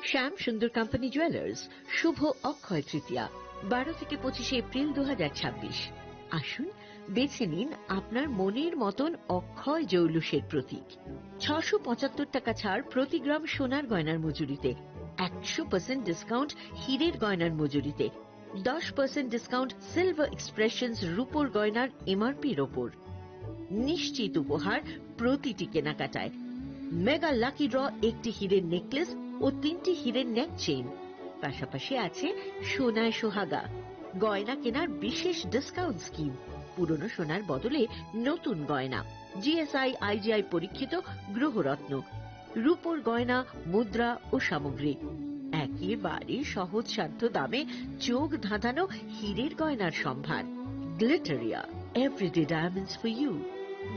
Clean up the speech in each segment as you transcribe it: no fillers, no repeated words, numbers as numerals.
শ্যাম সুন্দর company jewellers শুভ অক্ষয় তৃতীয়া 12 থেকে 25 April 2026। আসুন বেছে নিন আপনার মনের মতন অক্ষয় জৌলুসের প্রতীক। 675 টাকা ছাড় প্রতি গ্রাম সোনার গয়নার মজুরিতে, 100% ডিসকাউন্ট হীরের গয়নার মজুরিতে, 10% ডিসকাউন্ট সিলভার এক্সপ্রেশনস রূপোর গয়নার এমআরপির ওপর। নিশ্চিত উপহার প্রতিটি কেনাকাটায়। মেগা লাকি ড্র একটি হীরের নেকলেস ও 3টি হীরের নেক চেইন। পাশাপাশি আছে সোনায় সোহাগা গয়না কেনার বিশেষ ডিসকাউন্ট স্কিম। পুরনো সোনার বদলে নতুন গয়না, জিএসআই আইজিআই পরীক্ষিত গ্রহরত্ন, রূপোর গয়না, মুদ্রা ও সামগ্রী। একেবারে সহজসাধ্য দামে চোখ ধাঁধানো হীরের গয়নার সম্ভার। Glitteria, everyday diamonds for you.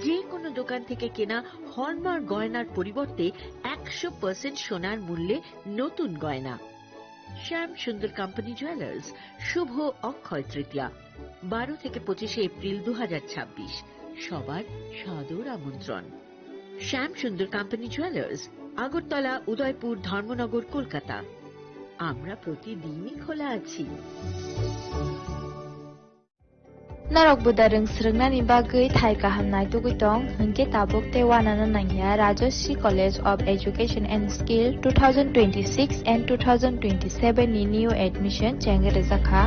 যে কোনো দোকান থেকে কেনা হলমার্ক গয়নার পরিবর্তে 100% সোনার মূল্যে নতুন গয়না। শ্যাম সুন্দর কোম্পানি জুয়েলার্স শুভ অক্ষয় তৃতীয়া 12 থেকে 25 এপ্রিল 2026। সবার সাদর আমন্ত্রণ। শ্যাম সুন্দর কোম্পানি জুয়েলার্স, আগরতলা, উদয়পুর, ধর্মনগর, কলকাতা। আমরা প্রতিদিনই খোলা আছি। Narok budareng srengna ni bagai thai kahamnai tugitong hingke tabuk te wanana nangya Rajoshi College of Education and Skill 2026 and 2027 ni new admission chengere zakha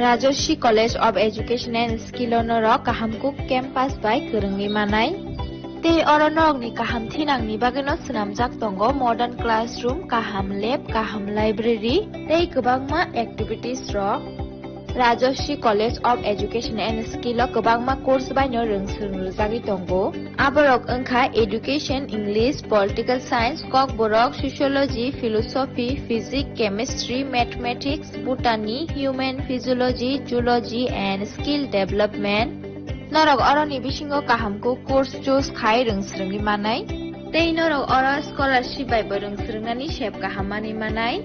Rajoshi College of Education and Skill onorok kahamkuk campus by kerengni manai te oronok ni kaham thinang ni bageno snamjak tongo modern classroom, kaham lab, kaham library tei kwbangma activities rok Rajoshi College of Education and Skill o kwbangma course baino rungsung rujagi tongo aborok wngkha Education, English, Political Science, Kok Borok, Sociology, Philosophy, Physics, Chemistry, Mathematics, Botany, Human Physiology, Zoology and Skill Development norok oroni bisingo kahamko course choose khai rungsrungni manai tei norok oro scholarship bai bo rungsrungnani sep kahamani manai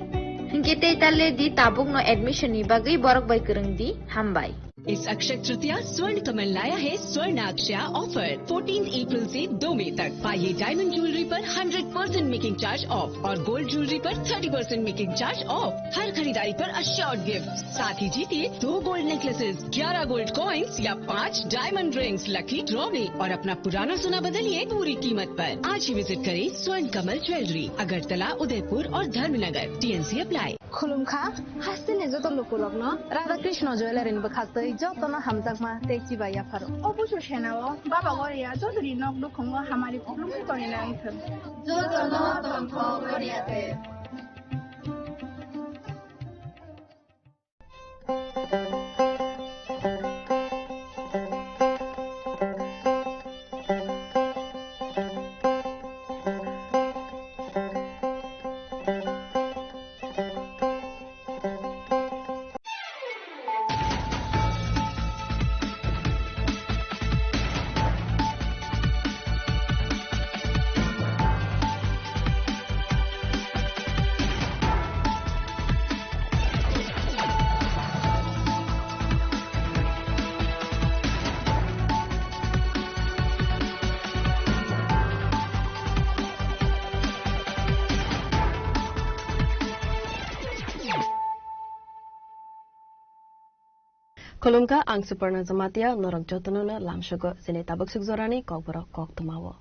hingke tei tale di tabuk no admission ni bagai borok bai kereng di hambai। इस अक्षय तृतीया स्वर्ण कमल लाया है स्वर्ण अक्षया offer 14 अप्रैल से 2 मई तक। पाइए diamond jewellery पर 100% making charge of और गोल्ड ज्वेलरी पर 30% मेकिंग चार्ज ऑफ। हर खरीदारी पर अश्योर्ड गिफ्ट, साथ ही जीतिए 2 गोल्ड नेकलेसेस, 11 गोल्ड कॉइन्स या 5 डायमंड रिंग्स लकी ड्रॉ में और अपना पुराना सोना बदलिए पूरी कीमत पर। आज ही विजिट करें स्वर्ण कमल ज्वेलरी, अगरतला, उदयपुर और धर्मनगर। TNC apply. खुलुमखा हास्तिने जत लोकलक न राधा कृष्ण ज्वेलरी बखास्तै जतन हामजाकमा तेक्सी बाया फारो अबुसु सेनाओ बाबा गरिया जदरी नक दुखंग हमारी खुलुमनि तनिना आइथन जतन तन्थ गरियाते। Kolumka ang Suparna Zamatia norok jotonona lamshogo sine tabuk sugzorani kokboro koktumawo.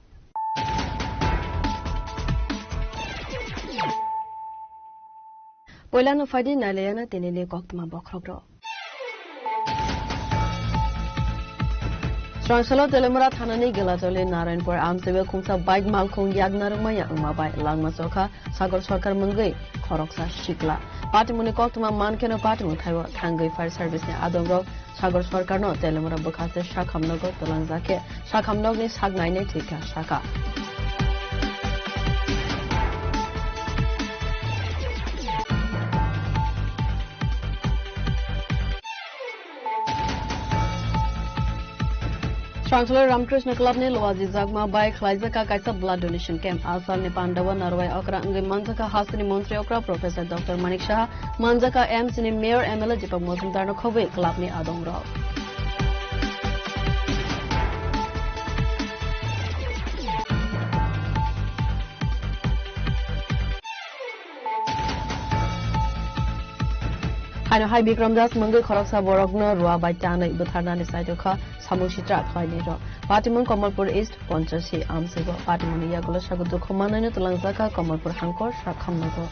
Poilano fadi nalayana tenele koktuma bokrogro. Stransalo telemura thanani gelatole Narayanpur amsebe khumsa bike malkhung yagnarumaya umabai langma sokha sagor sarkar mungai khoroksa shikla patimuni koktuma mankeno patimu thaiwa thangai fire service ne adongro sagor sarkar no telemura bukhase shakhamnogor tolangjake shakhamnogni sagnaine thika shaka Chancellor Ramkrishna Club ne Loazi Zagma by Khlaizaka Kaisa blood donation camp Asal ne Pandawa Narwai Okra Ngai Manjaka Hasini Montri Okra Professor Dr. Manik Shah Manjaka MC ne Mayor MLA Jipak Mozumdar no Khove club ne Adongrao Haino hai Bikram Das mangai khoroksa borokno ruwa bai tanai butharnani saidokha samushitra khlaini ro Patimon Kamalpur East Ponchashi amsego Patimon yagulo sagudu khomanaino tulangjaka Kamalpur Hankor sakhamnago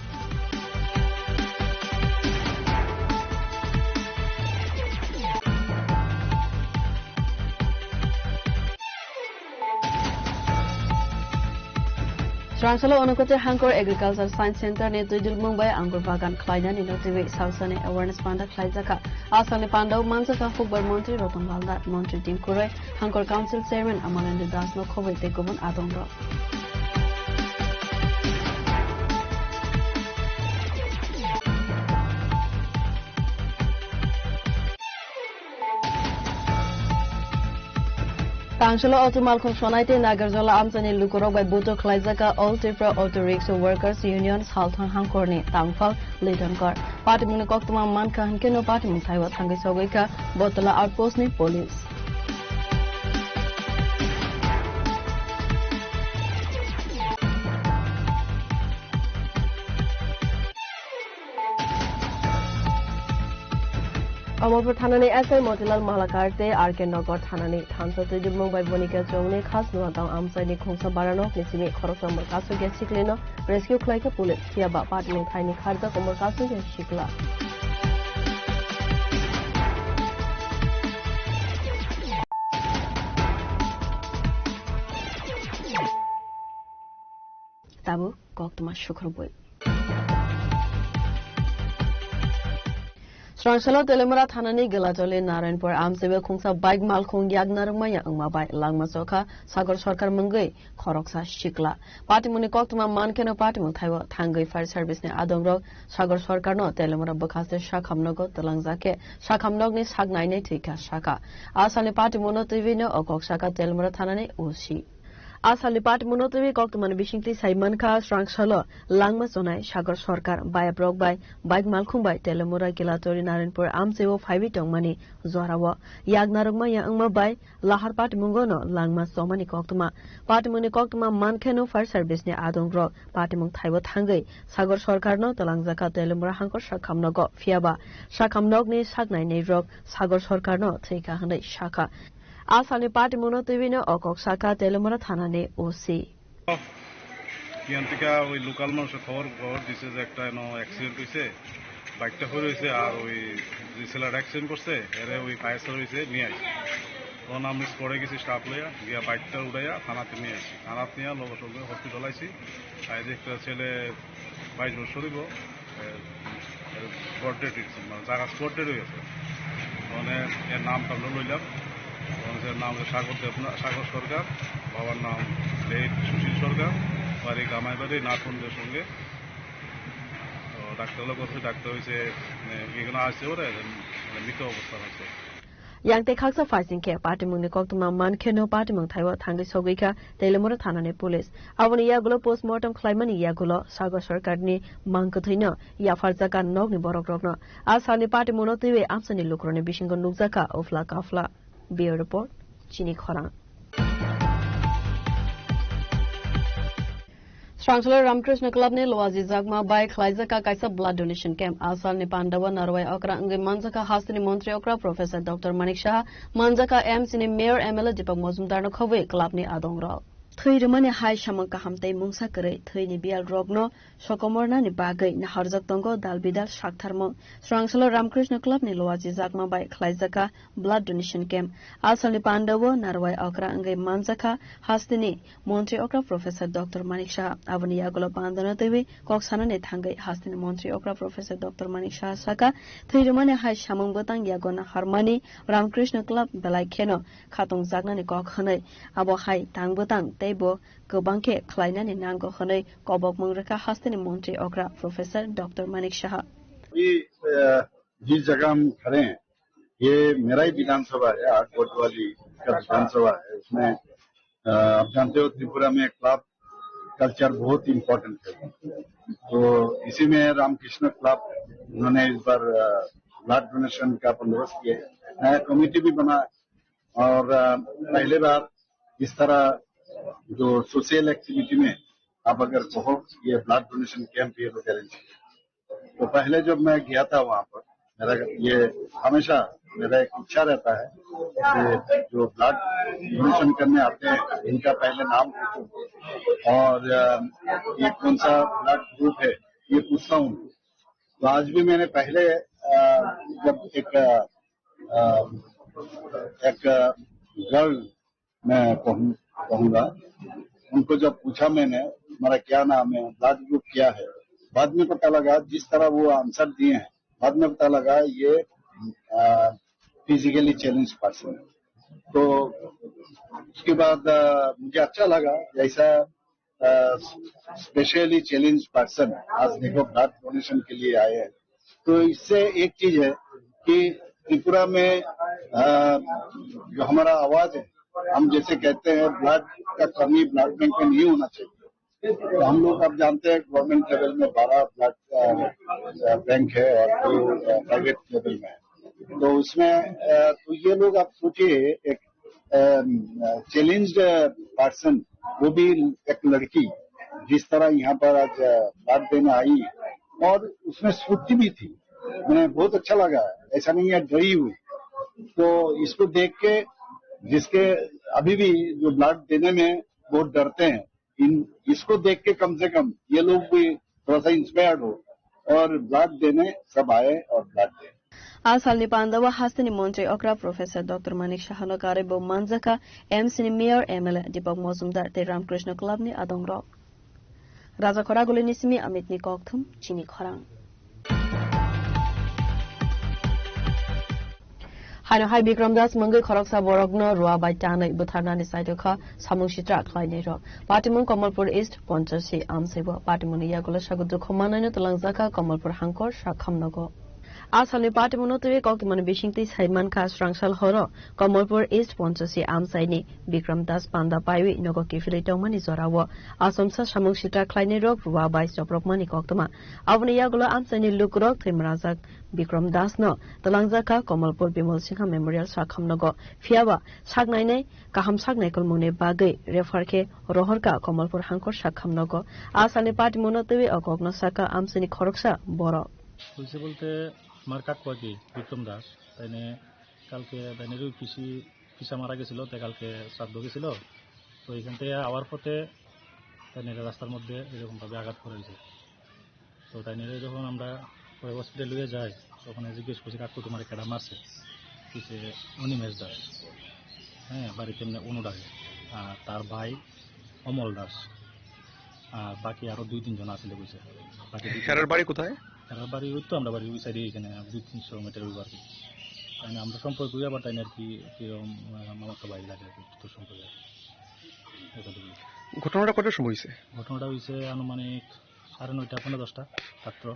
Srangsalo Onokote Hankor Agriculture Science Center ne Tuidul Mumbai Anggur Bagan Khlainan Innovative Sausane Awareness Panda Khlaijaka Asane Pandau Mansaka Hubbar Montri Rotan Balda Montri Team Kure Hankor Council Chairman Amalende Das no Khowai Tekobun Adongro Tangshalo Auto Malkhung Sonaite Nagarjola Amsani Lukurok by Buto Klaizaka All Tripura Auto Rickshaw Workers Union Salton Hankorni Tangfal Litankar Party Munikokuma Manka Hankeno Party Musaiwa Tangisogika Botola Outpost ni Police Amapur Thanani SI Motilal Malakarte RK Nagar Thanani Thansa Tuidul Mumbai Bonika Chongni Khas Nuatang Amsani Khongsa Barano Nisimi Khoroksa Murkasu Ge Sikleno Rescue Klaika Police Siaba Party Ning Thaini Kharja Murkasu Ge Sikla Tabu Koktuma Shukrubui Srangsalo Telemura Thanani Gilatole Narayanpur Amsebe Khungsa Bike Malkhung Yagnarmaya Angmabai Langmasoka Sagar Sarkar Mangai Khoroksa Shikla Party Munikokuma Mankeno Party Muthaiwa Thangai Fire Service ne Adongro Sagar Sarkar no Telemura Bakaste Shakhamnogo Telangjake Shakhamnog ni Sagnai ne Thika Shaka Asani Party Munotivino Okok Shaka Telemura Thanani Ushi Asali Party Munotivi Koktuman Bishingli Saimanka Srangsalo Langma Sonai Sagar Sarkar Baya Brok by Bike Malkhumbai Telemura Gilatori Narayanpur Amseo 5 Tongmani Zorawa Yagnarugma Yangma by Lahar Party Mungono Langma Somani Koktuma Party Muni Koktuma Mankeno Fire Service ne Adongro Party Mung Thaiwa Thangai Sagar Sarkar no Telangjaka Telemura Hankor Shakhamnogo Fiaba Shakhamnog ni Sagnai ne Rok Sagar Sarkar no Thika Handai Shaka Asani Party Munotivino Okok Shaka Telemura Thanane OC Kiantika we local মানুষের খবর দিছে যে একটা accident হইছে বাইকটা পড়ে হইছে আর ওই রিসেলার অ্যাক্সিডেন্ট করছে এরে ওই ফায়ার সার্ভিসে নিয়ে আইছে তখন আমি স্পটে গেছি স্টাফ লইয়া গিয়া বাইকটা উড়াইয়া থানাতে নিয়ে আসি থানাতে নিয়ে লগে সঙ্গে হসপিটাল আইছি আর একটা ছেলে 22 বছর হইব স্পট ডেট মানে জায়গা স্পট ডেট হয়ে গেছে মানে এর নামটা আমরা লইলাম ওনার নাম সাগর সরকার বাবার নাম সুশীল সরকার বাড়ি গামাইবাড়ি নাথবন্ধের সঙ্গে ডাক্তার লোক ডাক্তার হয়েছে এখানে আসছে ওরা মৃত অবস্থা আছে Yang te khaksa fighting ke party mung ne koktuma Mankeno Party mung Thaiwa Thangai Sogika Telemura Thanane Police Awani yagulo postmortem claimani yagulo Sagar Sarkar ni Mankathaino ya farjaka nog ni borokrokno Asani Party Munotiwe Amsani Lukrone Bishingo Nukjaka Ofla Kafla Bureau Report Chini Khorang Srangsalo Ramkrishna Club ne Loazi Jagma by Khlaijaka Kaisa Blood Donation Camp Asal ne Pandawa Narwai Okra Ngai Manjaka Hastini Montri Okra Professor Dr. Manik Shah Manjaka MC ne Mayor MLA Deepak Mozumdar no Khawai Club ne Adongra Thuirmani hai Shamangka Hamtai Mungsa Kare Thuini Bial Rogno Sokomorna ni Bagai na Harjak Tongo Dalbidal Shaktharmong Srangsalo Ramkrishna Club ne Loazi Jagma by Khlaijaka Blood Donation Camp Asal ne Pandawa Narwai Okra Ngai Manjaka Hastini Montri Okra Professor Dr. Manik Shah Avani Yagulo Pandana Dewi Koksana ne Thangai Hastini Montri Okra Professor Dr. Manik Shah Saka Thuirmani hai Shamang Botang Yagona Harmani Ramkrishna Club Belai Kheno Khatong Jagna ni Kokhanai Abo hai Tang Botang Teibo Gobangke Klainani Nango Hanai Kobok Mungraka Hastini Montri Okra Professor Dr. Manik Shah जिस जगह हम खड़े हैं ये मेरा ही विधानसभा है आठकोट वाली का विधानसभा है उसमें आप जानते हो त्रिपुरा में क्लब कल्चर बहुत इम्पोर्टेंट है तो इसी में रामकृष्ण क्लब उन्होंने इस बार ब्लड डोनेशन का बंदोबस्त किया नया कमेटी भी बना और पहले बार इस तरह जो सोशल एक्टिविटी में आप अगर कहो ये ब्लड डोनेशन कैंप ये लोग अरेंज किए तो पहले जब मैं गया था वहां पर मेरा ये हमेशा मेरा एक इच्छा रहता है कि जो ब्लड डोनेशन करने आते हैं इनका पहले नाम पूछूं और ये कौन सा ब्लड ग्रुप है ये पूछता हूँ। तो आज भी मैंने पहले जब एक गर्ल मैं कहूँगा उनको जब पूछा मैंने हमारा क्या नाम है, ब्लड ग्रुप क्या है, बाद में पता लगा जिस तरह वो आंसर दिए हैं बाद में पता लगा ये फिजिकली चैलेंज पर्सन है। तो उसके बाद मुझे अच्छा लगा जैसा स्पेशली चैलेंज पर्सन आज देखो ब्लड डोनेशन के लिए आए हैं। तो इससे एक चीज है कि त्रिपुरा में जो हमारा आवाज है, हम जैसे कहते हैं ब्लड का कमी ब्लड बैंक में नहीं होना चाहिए। तो हम लोग अब जानते हैं गवर्नमेंट लेवल में 12 ब्लड बैंक है और 2 प्राइवेट लेवल में है। तो उसमें तो ये लोग आप सोचिए एक चैलेंज्ड पर्सन, वो भी एक लड़की जिस तरह यहाँ पर आज ब्लड देने आई और उसमें स्फूर्ति भी थी, मुझे बहुत अच्छा लगा। ऐसा नहीं है डरी हुई। तो इसको देख के जिसके अभी भी जो ब्लड देने में बहुत डरते हैं, इसको देख के कम से कम ये लोग भी थोड़ा सा इंस्पायर्ड हो और ब्लड देने सब आए और ब्लड दें। आसालनि पांडव हास्तनि मंत्री अक्रा प्रोफेसर डॉक्टर मानिक शाहनो कारेबो मानजाका एमसीनि मेयर एमएलए दीपक मजुमदार ते रामकृष्ण क्लबनि आदंग्र राजा खरागुलिनि सिमी अमितनि कक्थुम चिनी खरां हानो हाय बिक्रमदास मंगै खरकसा बरगनो रुवा बाय टानै बुथारनानि साइदोखा सामुं सित्रा खलायनै र पाटिमुं कमलपुर ईस्ट पञ्चसी आमसेबो पाटिमुनि यागुला सागुदु खमानैनो तलांजाका कमलपुर हांकर साखामनगो आसामनि पाटिमुनो तुवे कक्तमनि बिसिंगति साइमानखा स्रांसाल हरो कमलपुर ईस्ट पञ्चसी आमसाइनि बिक्रमदास पान्दा पाइवे नगो किफिलै टंगमानि जरावो आसामसा सामुं सित्रा खलायनै र रुवा बाय जप्रकमानि कक्तमा आवनि यागुला आमसाइनि लुकरक थैमराजाक बिक्रमदास न तलांजाका कमलपुर बिमल सिंह मेमोरियल साखामनगो फियाबा सागनायनै काहाम सागनायकल मुने बागै रेफारके रहरका कमलपुर हांकर साखामनगो आसामनि पाटिमुनो तुवे अकगन साका आमसाइनि खरकसा बर বলছে বলতে আমার কাকু আর কি বিক্রম দাস তাইনে কালকে তাইনেরও পিসা মারা গেছিল, তাই কালকে শ্রাদ্ধ গেছিল। তো এখান থেকে আওয়ার পথে তাইনের রাস্তার মধ্যে এরকমভাবে আঘাত করেছে। তো তাইনেরে যখন আমরা পরে হসপিটালে নিয়ে যাই তখন জিজ্ঞেস করছি কাকু তোমার কেডা মারছে, কিছু অনিমেষ দাস, হ্যাঁ বাড়িতে এমনি অনুরাগে, আর তার ভাই অমল দাস, আর বাকি আরো 2-3 জন আসলে কইছে। বাড়ি কোথায়? তার বাড়ি ওই তো আমরা বাড়ি ওই সাইডে এখানে 200-300 মিটার ওই বাড়ি। তাই আমরা সম্পর্ক করি আবার তাই আর কি আমার তো বাড়ি লাগে তো সম্পর্ক। ঘটনাটা কটার সময় হয়েছে? ঘটনাটা হয়েছে আনুমানিক 9:30-10টা ছাত্র।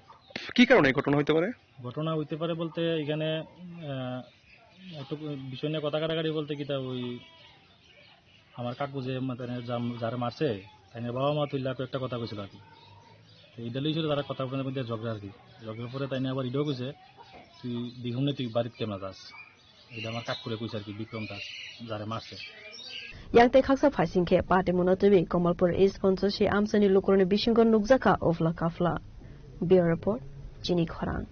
কি কারণে ঘটনা হইতে পারে? ঘটনা হইতে পারে বলতে এখানে একটু বিষয় নিয়ে কথা কাটাকাটি বলতে কি তা ওই আমার কাকু যে যারা মারছে তাই বাবা মা তুই একটা কথা কইছিল আর কি। এইটা লইছিল তারা কথা মধ্যে ঝগড়া আর কি। ঝগড়ার পরে তাই আবার এটাও কইছে তুই দ্বিগুণে তুই বাড়িতে কেমন যাস, এটা আমার কাক করে কইছে আর কি বিক্রম দাস যারা মারছে। Yang khaksa phasingkhe Patimuno tuwi Kamalpur East Ponsasi Amsani Lukurani Bishingo Nukzaka Ofla Kafla. Bureau Report, Jini Khorang.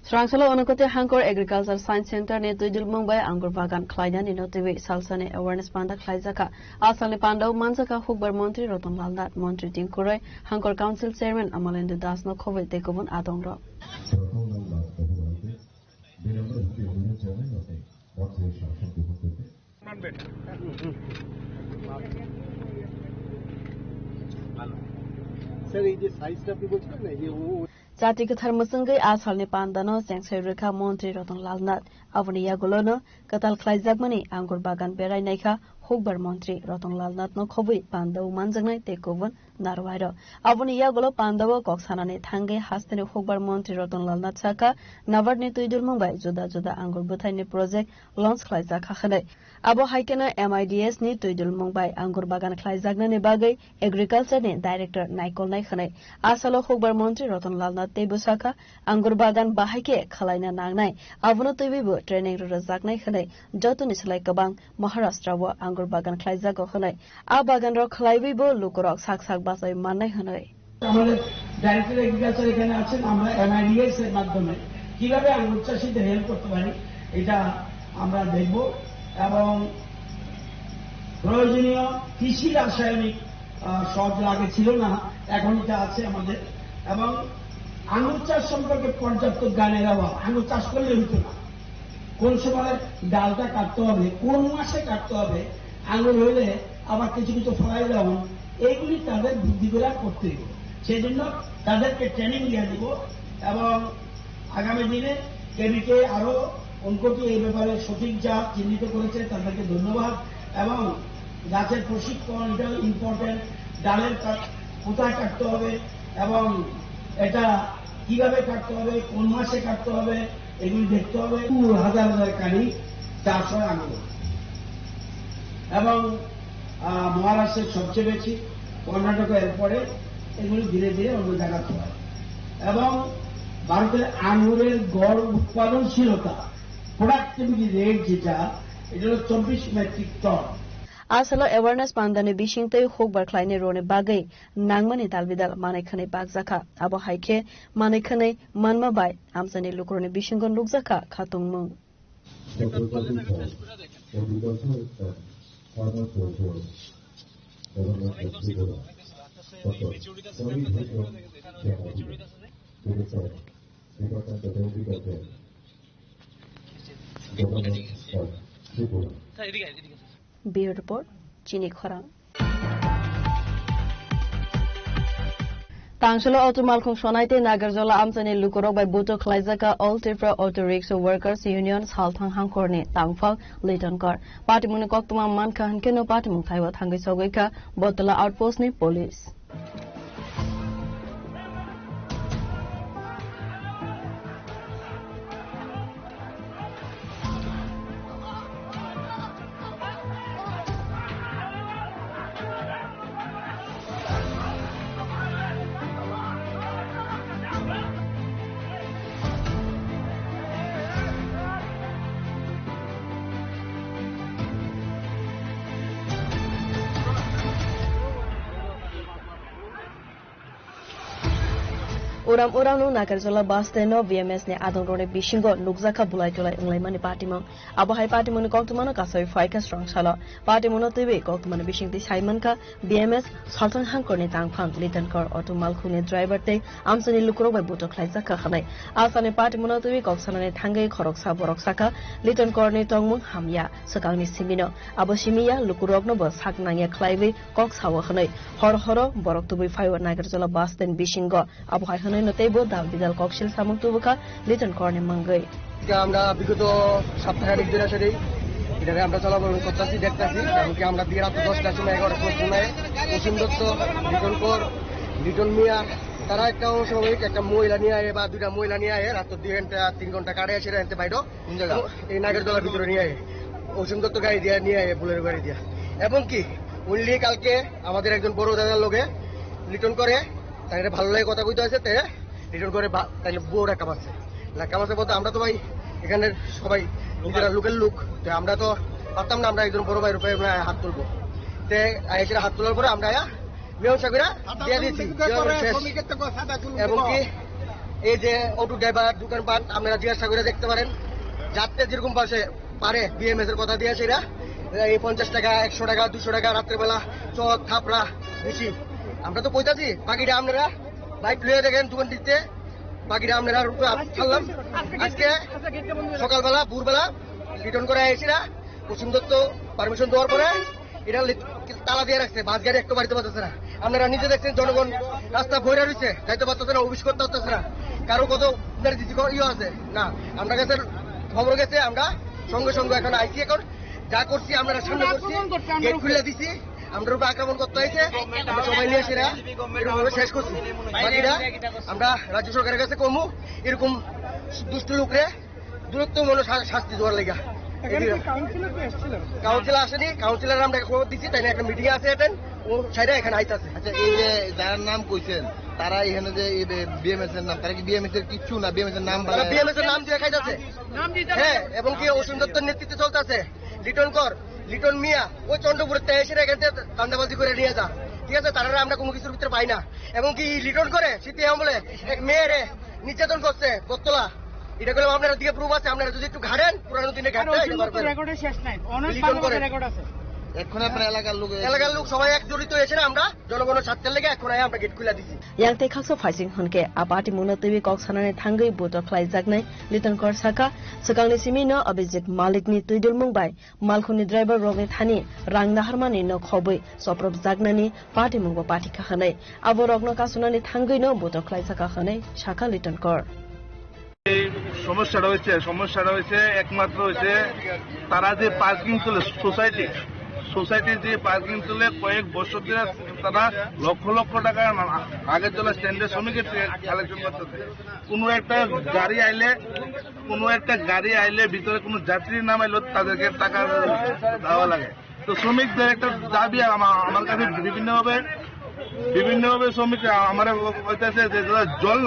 Srangsalo Onokote Hankor Agricultural Science Center ne Tuidul Mumbai Anggur Bagan Klaidan in Notiwi Salsane Awareness Panda Klaizaka Asali Pandau Manzaka Hukbar Montri Rotom Laldat Montri Tinkuroi Hankor Council Chairman Amalendu Dasno Covid Tekobun Adongro. Jatika Thermosungai Asalni Pandano, Sangsirika Montri Roton Lalnat, Avania Golono, Katal Klaizagmani, Anggur Bagan Berai Naika, Hukbar Montri, Roton Lalnat no Kobi, Pando, Manzangai, Tekovan, Narwado. Avania Golo Pandavo, Coxanani, Tange, Hastani Hukbar Montri, Roton Lalnat Saka, Navarni Tuidul Mumbai, Juda Anggur Butani Project, Lons Klaizaka Hane. Abo Haikena MIDS ni Tuidul Mumbai, Anggur Bagan Klaizagna Bagay, Agriculture ni Director Naikol Naikane, Asalo Hukbar Montri, Roton Lalnat. Tebusaka Anggur Bagan Bahake Khalaina Nagnai Avono Tubibu Training Razaknai Hane Jotuni Selai Kabang Maharashtra wa Anggur Bagan Klaizago Hane A Bagan Rock Klaibibo Lukurok Saksak Basai Manai Hane director agriculture এখানে আছেন, আমরা MIDS এর মাধ্যমে কিভাবে আঙ্গুর চাষীদের help করতে পারি এটা আমরা দেখব, এবং প্রয়োজনীয় কৃষি রাসায়নিক সহযোগ আগে ছিল না, এখন এটা আছে আমাদের, এবং আঙ্গুর চাষ সম্পর্কে পর্যাপ্ত জ্ঞানের অভাব। আঙ্গুর চাষ করলে হতো না, কোন সময় ডালটা কাটতে হবে, কোন মাসে কাটতে হবে, আঙ্গুর হইলে আবার কিছু কিছু ফলাই দেওয়া, এইগুলি তাদের বুদ্ধি করে করতে হবে। সেই জন্য তাদেরকে ট্রেনিং দিয়ে দিব, এবং আগামী দিনে কেবিকে আরো অঙ্কটি এই ব্যাপারে সঠিক যা চিহ্নিত করেছে তাদেরকে ধন্যবাদ, এবং গাছের প্রশিক্ষণ এটাও ইম্পর্টেন্ট, ডালের কোথায় কাটতে হবে এবং এটা কিভাবে কাটতে হবে, কোন মাসে কাটতে হবে, এগুলি দেখতে হবে। হাজার হাজার কানি চাষ হয় আঙ্গুর, এবং মহারাষ্ট্রের সবচেয়ে বেশি, কর্ণাটক এরপরে, এগুলি ধীরে ধীরে অন্য জায়গাতে হয়। এবং ভারতের আঙ্গুরের গড় উৎপাদনশীলতা, প্রোডাক্টিভিটি রেট যেটা, এটা হল 24 metric ton. Asala awareness pandani bishingtei hokbar khlaini rone bagai nangmani dalbidal manaikhane bakjaka abo haike manaikhane manma bai amsani lukrone bishingon lukjaka khatungmung Bureau Report, Chini Khorang. Tangshala Auto Malkhung Sonaite Nagarjola Amsani Lukurok by Buto Klaizaka All Tripura Auto Rickshaw Workers Union Salthang Hangkorni Tangfang Litonkor Party Munikokuma Manka Hankeno Party Munkaiwa Hangisogika Botala Outpost ni Police. Uram no Nagarjola Basteno VMS ne Adonrone Bishingo Nukzaka Bulaitola Inglaimani Partimon Abohai Partimon Koktumano Kasoi Faika Strong Shala Partimono TV Koktumano Bishing the Simonka BMS Sultan Hankorni Tangpang Litonkor Auto Malkhune Driver Te Amsani Lukuro by Buto Klaizaka Hanai Alsane Partimono TV Koksanane Tangai Koroksa Boroksaka Litonkorni Tongmung Hamya Sakangni Simino Aboshimiya Lukurogno Bos Haknanya Klaivi Koksawa Hanai Horo Borok to be Fire Nagarjola Basten Bishingo Abohai Hanai Notable Davidal Kokshil Samutubuka, Little Corner Mangai. আমরা বিগত সপ্তাহে একদিন আসে এটাকে আমরা চলাবলন করতেছি, দেখতেছি এমনকি আমরা দিয়ে রাত 10টার সময় 11টার সময় অসীম দত্ত, লিটন মিয়া তারা একটা অংশগ্রহণ একটা মহিলা নিয়ে আয়ে বা দুইটা মহিলা নিয়ে আয়ে রাত 2 ঘন্টা 3 ঘন্টা কাটে এসে এনতে বাইরে এই নাগরদোলার ভিতরে নিয়ে আয়ে অসীম দত্ত গাড়ি দিয়ে নিয়ে আয়ে বুলের গাড়ি দিয়ে, এবং কি উনি কালকে আমাদের একজন বড় দাদার লোকে লিটন করে তাই ভালো লাগে কথা কইতে আছে, তাই রিটার্ন করে তাইলে বউরা কামাচ্ছে বলতে আমরা তো ভাই এখানে সবাই নিজেরা লোকের লোক, তো আমরা তো পারতাম না আমরা একজন বড় ভাই রূপে হাত তুলবো, তে আইসিরা হাত তোলার পরে আমরা মীমাংসা করে দিয়ে দিয়েছি। এবং কি এই যে অটো ড্রাইভার দোকানপাট আপনারা জিজ্ঞাসা করে দেখতে পারেন, যাতে যেরকম পারে বিএমএস এর কথা দিয়েছে এরা এই 50 টাকা 100 টাকা 200 টাকা রাত্রেবেলা চক থাপড়া বেশি। আমরা তো কইতাছি বাকিটা আপনারা বাইক লুয়ে দেখেন দোকান দিতে, বাকিটা আপনারা ছাড়লাম। আজকে সকালবেলা ভোরবেলা রিটার্ন করে এসেছিরা পশ্চিম দত্ত পারমিশন দেওয়ার পরে এটা তালা দিয়ে রাখছে, বাস গাড়ি একটু বাড়িতে পারতেছে না। আপনারা নিজে দেখছেন জনগণ রাস্তা ভরে রয়েছে, যাইতে পারতেছে না, অফিস করতে পারতেছে না, কারো কত ইয়ে আছে না। আমরা কাছে খবর গেছে, আমরা সঙ্গে সঙ্গে এখন আইসি, এখন যা করছি আমরা সামনে করছি, গেট খুলে দিছি, আমরা উপরে আক্রমণ করতে হয়েছে, আমরা সবাই নিয়ে এসে এরকম শেষ করছি। বাকিরা আমরা রাজ্য সরকারের কাছে কমু এরকম দুষ্ট লোকরে দূরত্ব মনে শাস্তি দেওয়ার লেগা। কাউন্সিলর আসেনি, কাউন্সিলর আমরা খবর দিচ্ছি, তাই না একটা মিটিং আছে এটেন ও সাইডে এখানে আইতাছে। আচ্ছা, এই যে যার নাম কইছেন তারা এখানে যে বিএমএস এর নাম, তারা কি বিএমএস এর কিছু না, বিএমএস এর নাম বিএমএস এর নাম দিয়ে খাইতাছে, হ্যাঁ, এবং কি অসীম দত্তের নেতৃত্বে চলতেছে। লিটন মিয়া ওই চন্দ্রপুরের এসে এখান থেকে ধান্দাবাজি করে নিয়ে যা, ঠিক আছে, তারা আমরা কোনো কিছুর ভিতরে পাই না। এবং কি রিটার্ন করে সিটি আমলে এক মেয়েরে নির্যাতন করছে বত্তলা, এটা করলে আপনার দিকে প্রুফ আছে, আপনারা যদি একটু ঘাটেন পুরানো দিনে ঘাটতে রেকর্ডে শেষ নাই, অনেক রেকর্ড আছে। এখন আপনার এলাকার লোক সবাই এক জড়িত হয়েছে না, আমরা জনগণের স্বার্থের লেগে এখন আমরা গেট খুলে দিছি। Yang tekhaso phasing hunke apati munotibi kok sanane thangai boto khlai jaknai litan kor saka sakangni simino abijit malikni tuidul mungbai malkhuni driver rogni thani rangna harmani no khoboi soprop jagnani party mungbo party khanai abo rogno kasunani thangai no boto khlai saka khanai saka litan kor সমস্যাটা হয়েছে একমাত্র হয়েছে তারা যে parking তুলে সোসাইটির যে parking তুলে কয়েক বছর ধরে তারা লক্ষ লক্ষ টাকা আগের জন্য স্ট্যান্ডার্ড শ্রমিকের কালেকশন করতেছে। কোনো একটা গাড়ি আইলে ভিতরে কোনো যাত্রী নামাইলো তাদেরকে টাকা দেওয়া লাগে। তো শ্রমিকদের একটা দাবি আমার কাছে বিভিন্নভাবে শ্রমিক আমার বলতেছে যে জল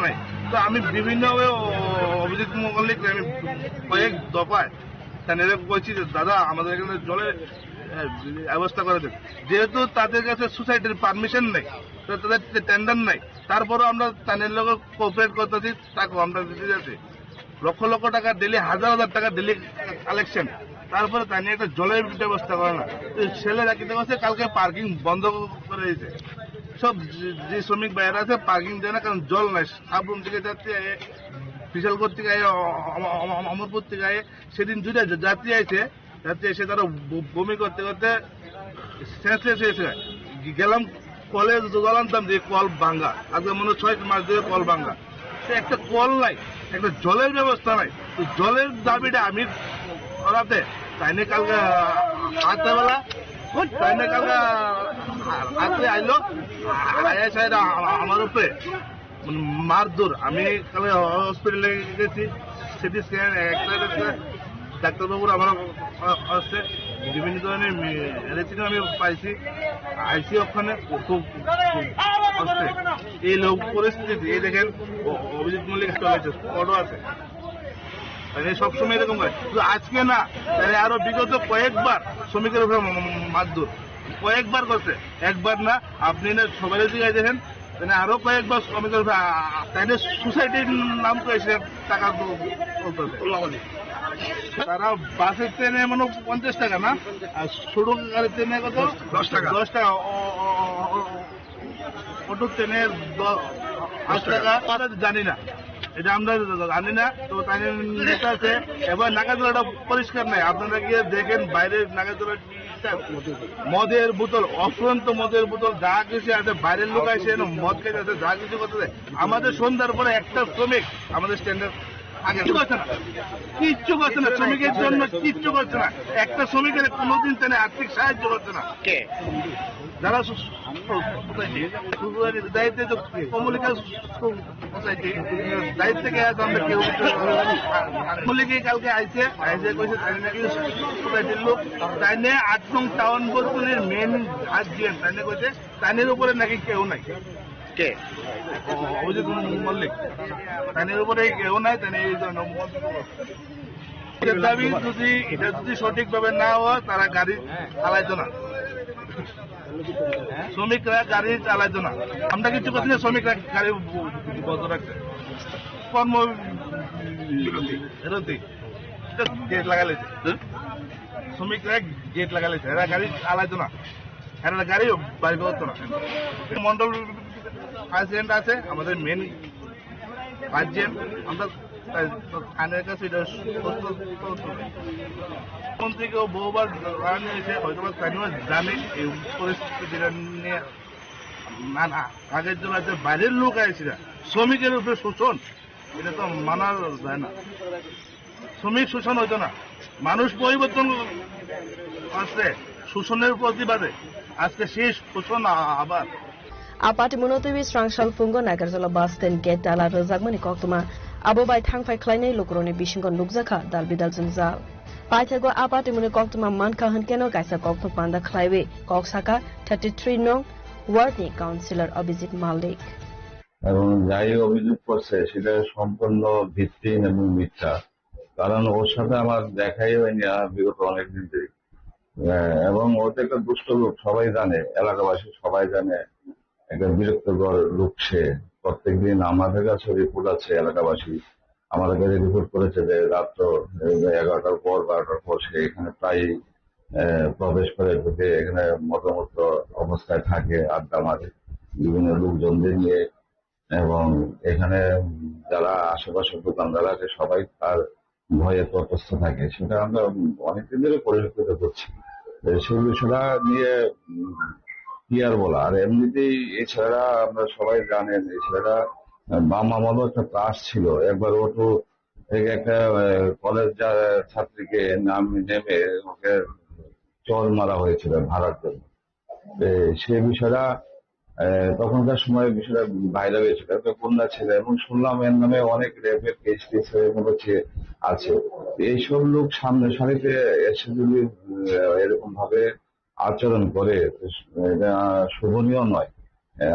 নাই। তো আমি বিভিন্নভাবে অভিজিৎ মল্লিক আমি কয়েক দফায় বলছি যে দাদা আমাদের এখানে জলের ব্যবস্থা করে দেন, যেহেতু তাদের কাছে সোসাইটির পারমিশন নেই, তাদের টেন্ডার নাই, তারপরও আমরা তাদের লোক কোঅপারেট করতেছি, তাকে আমরা দিতে যাচ্ছি লক্ষ লক্ষ টাকা ডেলি, হাজার হাজার টাকা ডেলি কালেকশন, তারপরে তাই নিয়ে একটা জলের ব্যবস্থা করে না। ছেলেরা কিন্তু করছে কালকে পার্কিং বন্ধ করে দিয়েছে, সব যে শ্রমিক বাইরে আছে পার্কিং দেয় না, কারণ জল নাই। সাবরুম থেকে যাচ্ছে, বিশালগড় থেকে অমরপুর থেকে সেদিন দুইটা যাত্রী এসে তারা বমি করতে করতে শেষ হয়েছে। গেলাম কলে জল আনতাম যে কল ভাঙ্গা, আজকে মনে 6 মাস ধরে কল ভাঙ্গা, একটা কল নাই, একটা জলের ব্যবস্থা নাই। তো জলের দাবিটা আমি করাতে তাই নিয়ে কালকে রাত্রেবেলা রাত্রে আইলো আমার উপরে মারধর। আমি কালে হসপিটালে গেছি, সিটি স্ক্যান ডাক্তারবাবুর আমার আসছে, বিভিন্ন ধরনের মেডিসিন আমি পাইছি, আইসি ওখানে খুব আসছে। এই লোক পরিস্থিতি এই দেখেন অভিজিৎ মল্লিক চলেছে, ফটো আছে, সবসময় এরকম হয়। শুধু আজকে না, আরো বিগত কয়েকবার শ্রমিকের উপরে মারধর কয়েকবার করছে, একবার না, আপনি না সবাই দিকে দেখেন আরো কয়েকবার শ্রমিকের তাইলে সোসাইটির নাম তো এসে টাকা বলতেছে। তারা বাসের ট্রেনে মানে 50 টাকা না, আর ছোট গাড়ির ট্রেনে কত 10 টাকা, অটো ট্রেনে 8 টাকা, জানি না, এটা আমরা জানি না। তো তাই নেতা আছে, এবার নাগাজোড়াটা পরিষ্কার নাই, আপনারা গিয়ে দেখেন বাইরের নাগাজোড়া মদের বোতল, অফুরন্ত মদের বোতল, যা কিছু আছে, বাইরের লোক আসে মদ খেতে আছে, যা কিছু করতেছে। আমাদের সন্ধ্যার পরে একটা শ্রমিক আমাদের স্ট্যান্ডার্ড কিচ্ছু করছে না, শ্রমিকের জন্য কিচ্ছু করছে না, একটা শ্রমিকের কোনোদিন তেনে আর্থিক সাহায্য করছে না। যারা দায়িত্বে কমলিকা সোসাইটি দায়িত্ব থেকে আছে, আমরা কেউ কমলিকে কালকে আইসে কইছে তাই নাকি সোসাইটির লোক, তাই নিয়ে 8 নং টাউন বস্তুর মেন গার্জিয়ান তাই নিয়ে কইছে, তাইনের উপরে নাকি কেউ নাই। কে? অভিজিৎ মল্লিক, তাইনের উপরে কেউ নাই। তাই দাবি এটা যদি সঠিকভাবে না হয়, তারা গাড়ি চালাইতো না, শ্রমিকরা গাড়ি চালাইতো না। আমরা কিছু করছি না, শ্রমিকরা গাড়ি বন্ধ রাখছে, কর্ম গেট লাগাইছে, শ্রমিকরা গেট লাগাইছে, এরা গাড়ি চালাইতো না, এরা গাড়ি বাইর করতো না। মন্ডল প্রেসিডেন্ট আছে আমাদের মেন গার্জিয়ান, আমরা থানের কাছে মন্ত্রীকেও বহুবার নিয়েছে, হয়তো স্থানীয় জানে এই পরিস্থিতিটা নিয়ে। না না, আগের জন্য বাইরের লোক আছে, শ্রমিকের উপরে শোষণ, এটা তো মানা যায় না। শ্রমিক শোষণ হইতো না, মানুষ পরিবর্তন আসছে শোষণের প্রতিবাদে, আজকে শেষ শোষণ আবার। Apati munotibi strangsal fungo nagarjala bus stand gate dala rozagmani koktuma abobai thangfai khlainai lokroni bisingo nukjaka dalbidal jungjal paithago apati muni koktuma manka hankeno kaisa koktok panda khlaiwe koksaka 33 nong wardni councillor Abhijit Malik। এবং যাই অভিযোগ করছে সেটা সম্পূর্ণ ভিত্তিহীন এবং মিথ্যা, কারণ ওর সাথে আমার দেখাই হয়নি বিগত অনেকদিন ধরে। এবং ওতে একটা দুষ্ট লোক, সবাই জানে, এলাকাবাসী সবাই জানে, একটা বিরক্তকর লোক সে। প্রত্যেকদিন আমাদের কাছে রিপোর্ট আছে, এলাকাবাসী আমাদের কাছে রিপোর্ট করেছে যে রাত্র 11টার পর 12টার পর সে এখানে প্রায় প্রবেশ করে ঢুকে এখানে মতামত অবস্থায় থাকে, আড্ডা মারে বিভিন্ন লোকজনদের নিয়ে। এবং এখানে যারা আশেপাশের দোকানদার আছে সবাই তার ভয়ে তটস্থ থাকে। সেটা আমরা অনেকদিন ধরে পরিলক্ষিত করছি। সেই বিষয়টা নিয়ে কি আর বলা। আর এমনিতেই এই ছেলেরা, আমরা সবাই জানেন, এই ছেলেরা বাম আমলও একটা ত্রাস ছিল। একবার ওটু থেকে একটা কলেজ ছাত্রীকে নেমে ওকে চর মারা হয়েছিল ভাড়ার জন্য। সেই বিষয়টা তখনকার সময় বিষয়টা ভাইরাল হয়েছিল, একটা কন্যা ছিল, এবং শুনলাম এর নামে অনেক রেপের কেস টেস আছে। এইসব লোক সামনে সারিতে এসে যদি এরকম ভাবে আচরণ করে, এটা শোভনীয় নয়,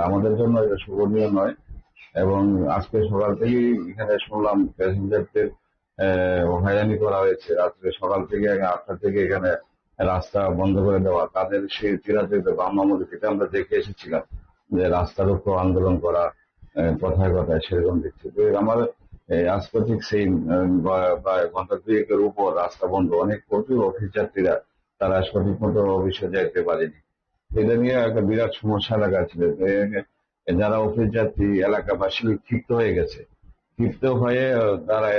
আমাদের জন্য এটা শোভনীয় নয়। এবং আজকে সকাল থেকেই এখানে শুনলাম প্যাসেঞ্জারদের হয়রানি করা হয়েছে। রাত্রে সকাল থেকে 8টা থেকে এখানে রাস্তা বন্ধ করে দেওয়া, তাদের সেই চিরাচরিত বাম আমলে যেটা আমরা দেখে এসেছিলাম যে রাস্তার উপর আন্দোলন করা, কথায় কথায় সেরকম দেখছি। তো আমার আজকে ঠিক সেই ঘন্টা 2-এর উপর রাস্তা বন্ধ। অনেক প্রচুর অফিস যাত্রীরা তারা সঠিক মতো অফিসে যাইতে পারেনি। এটা নিয়ে একটা বিরাট সমস্যা এলাকা ছিল। যারা অফিস যাত্রী, এলাকাবাসী ক্ষিপ্ত হয়ে গেছে। ক্ষিপ্ত হয়ে তারা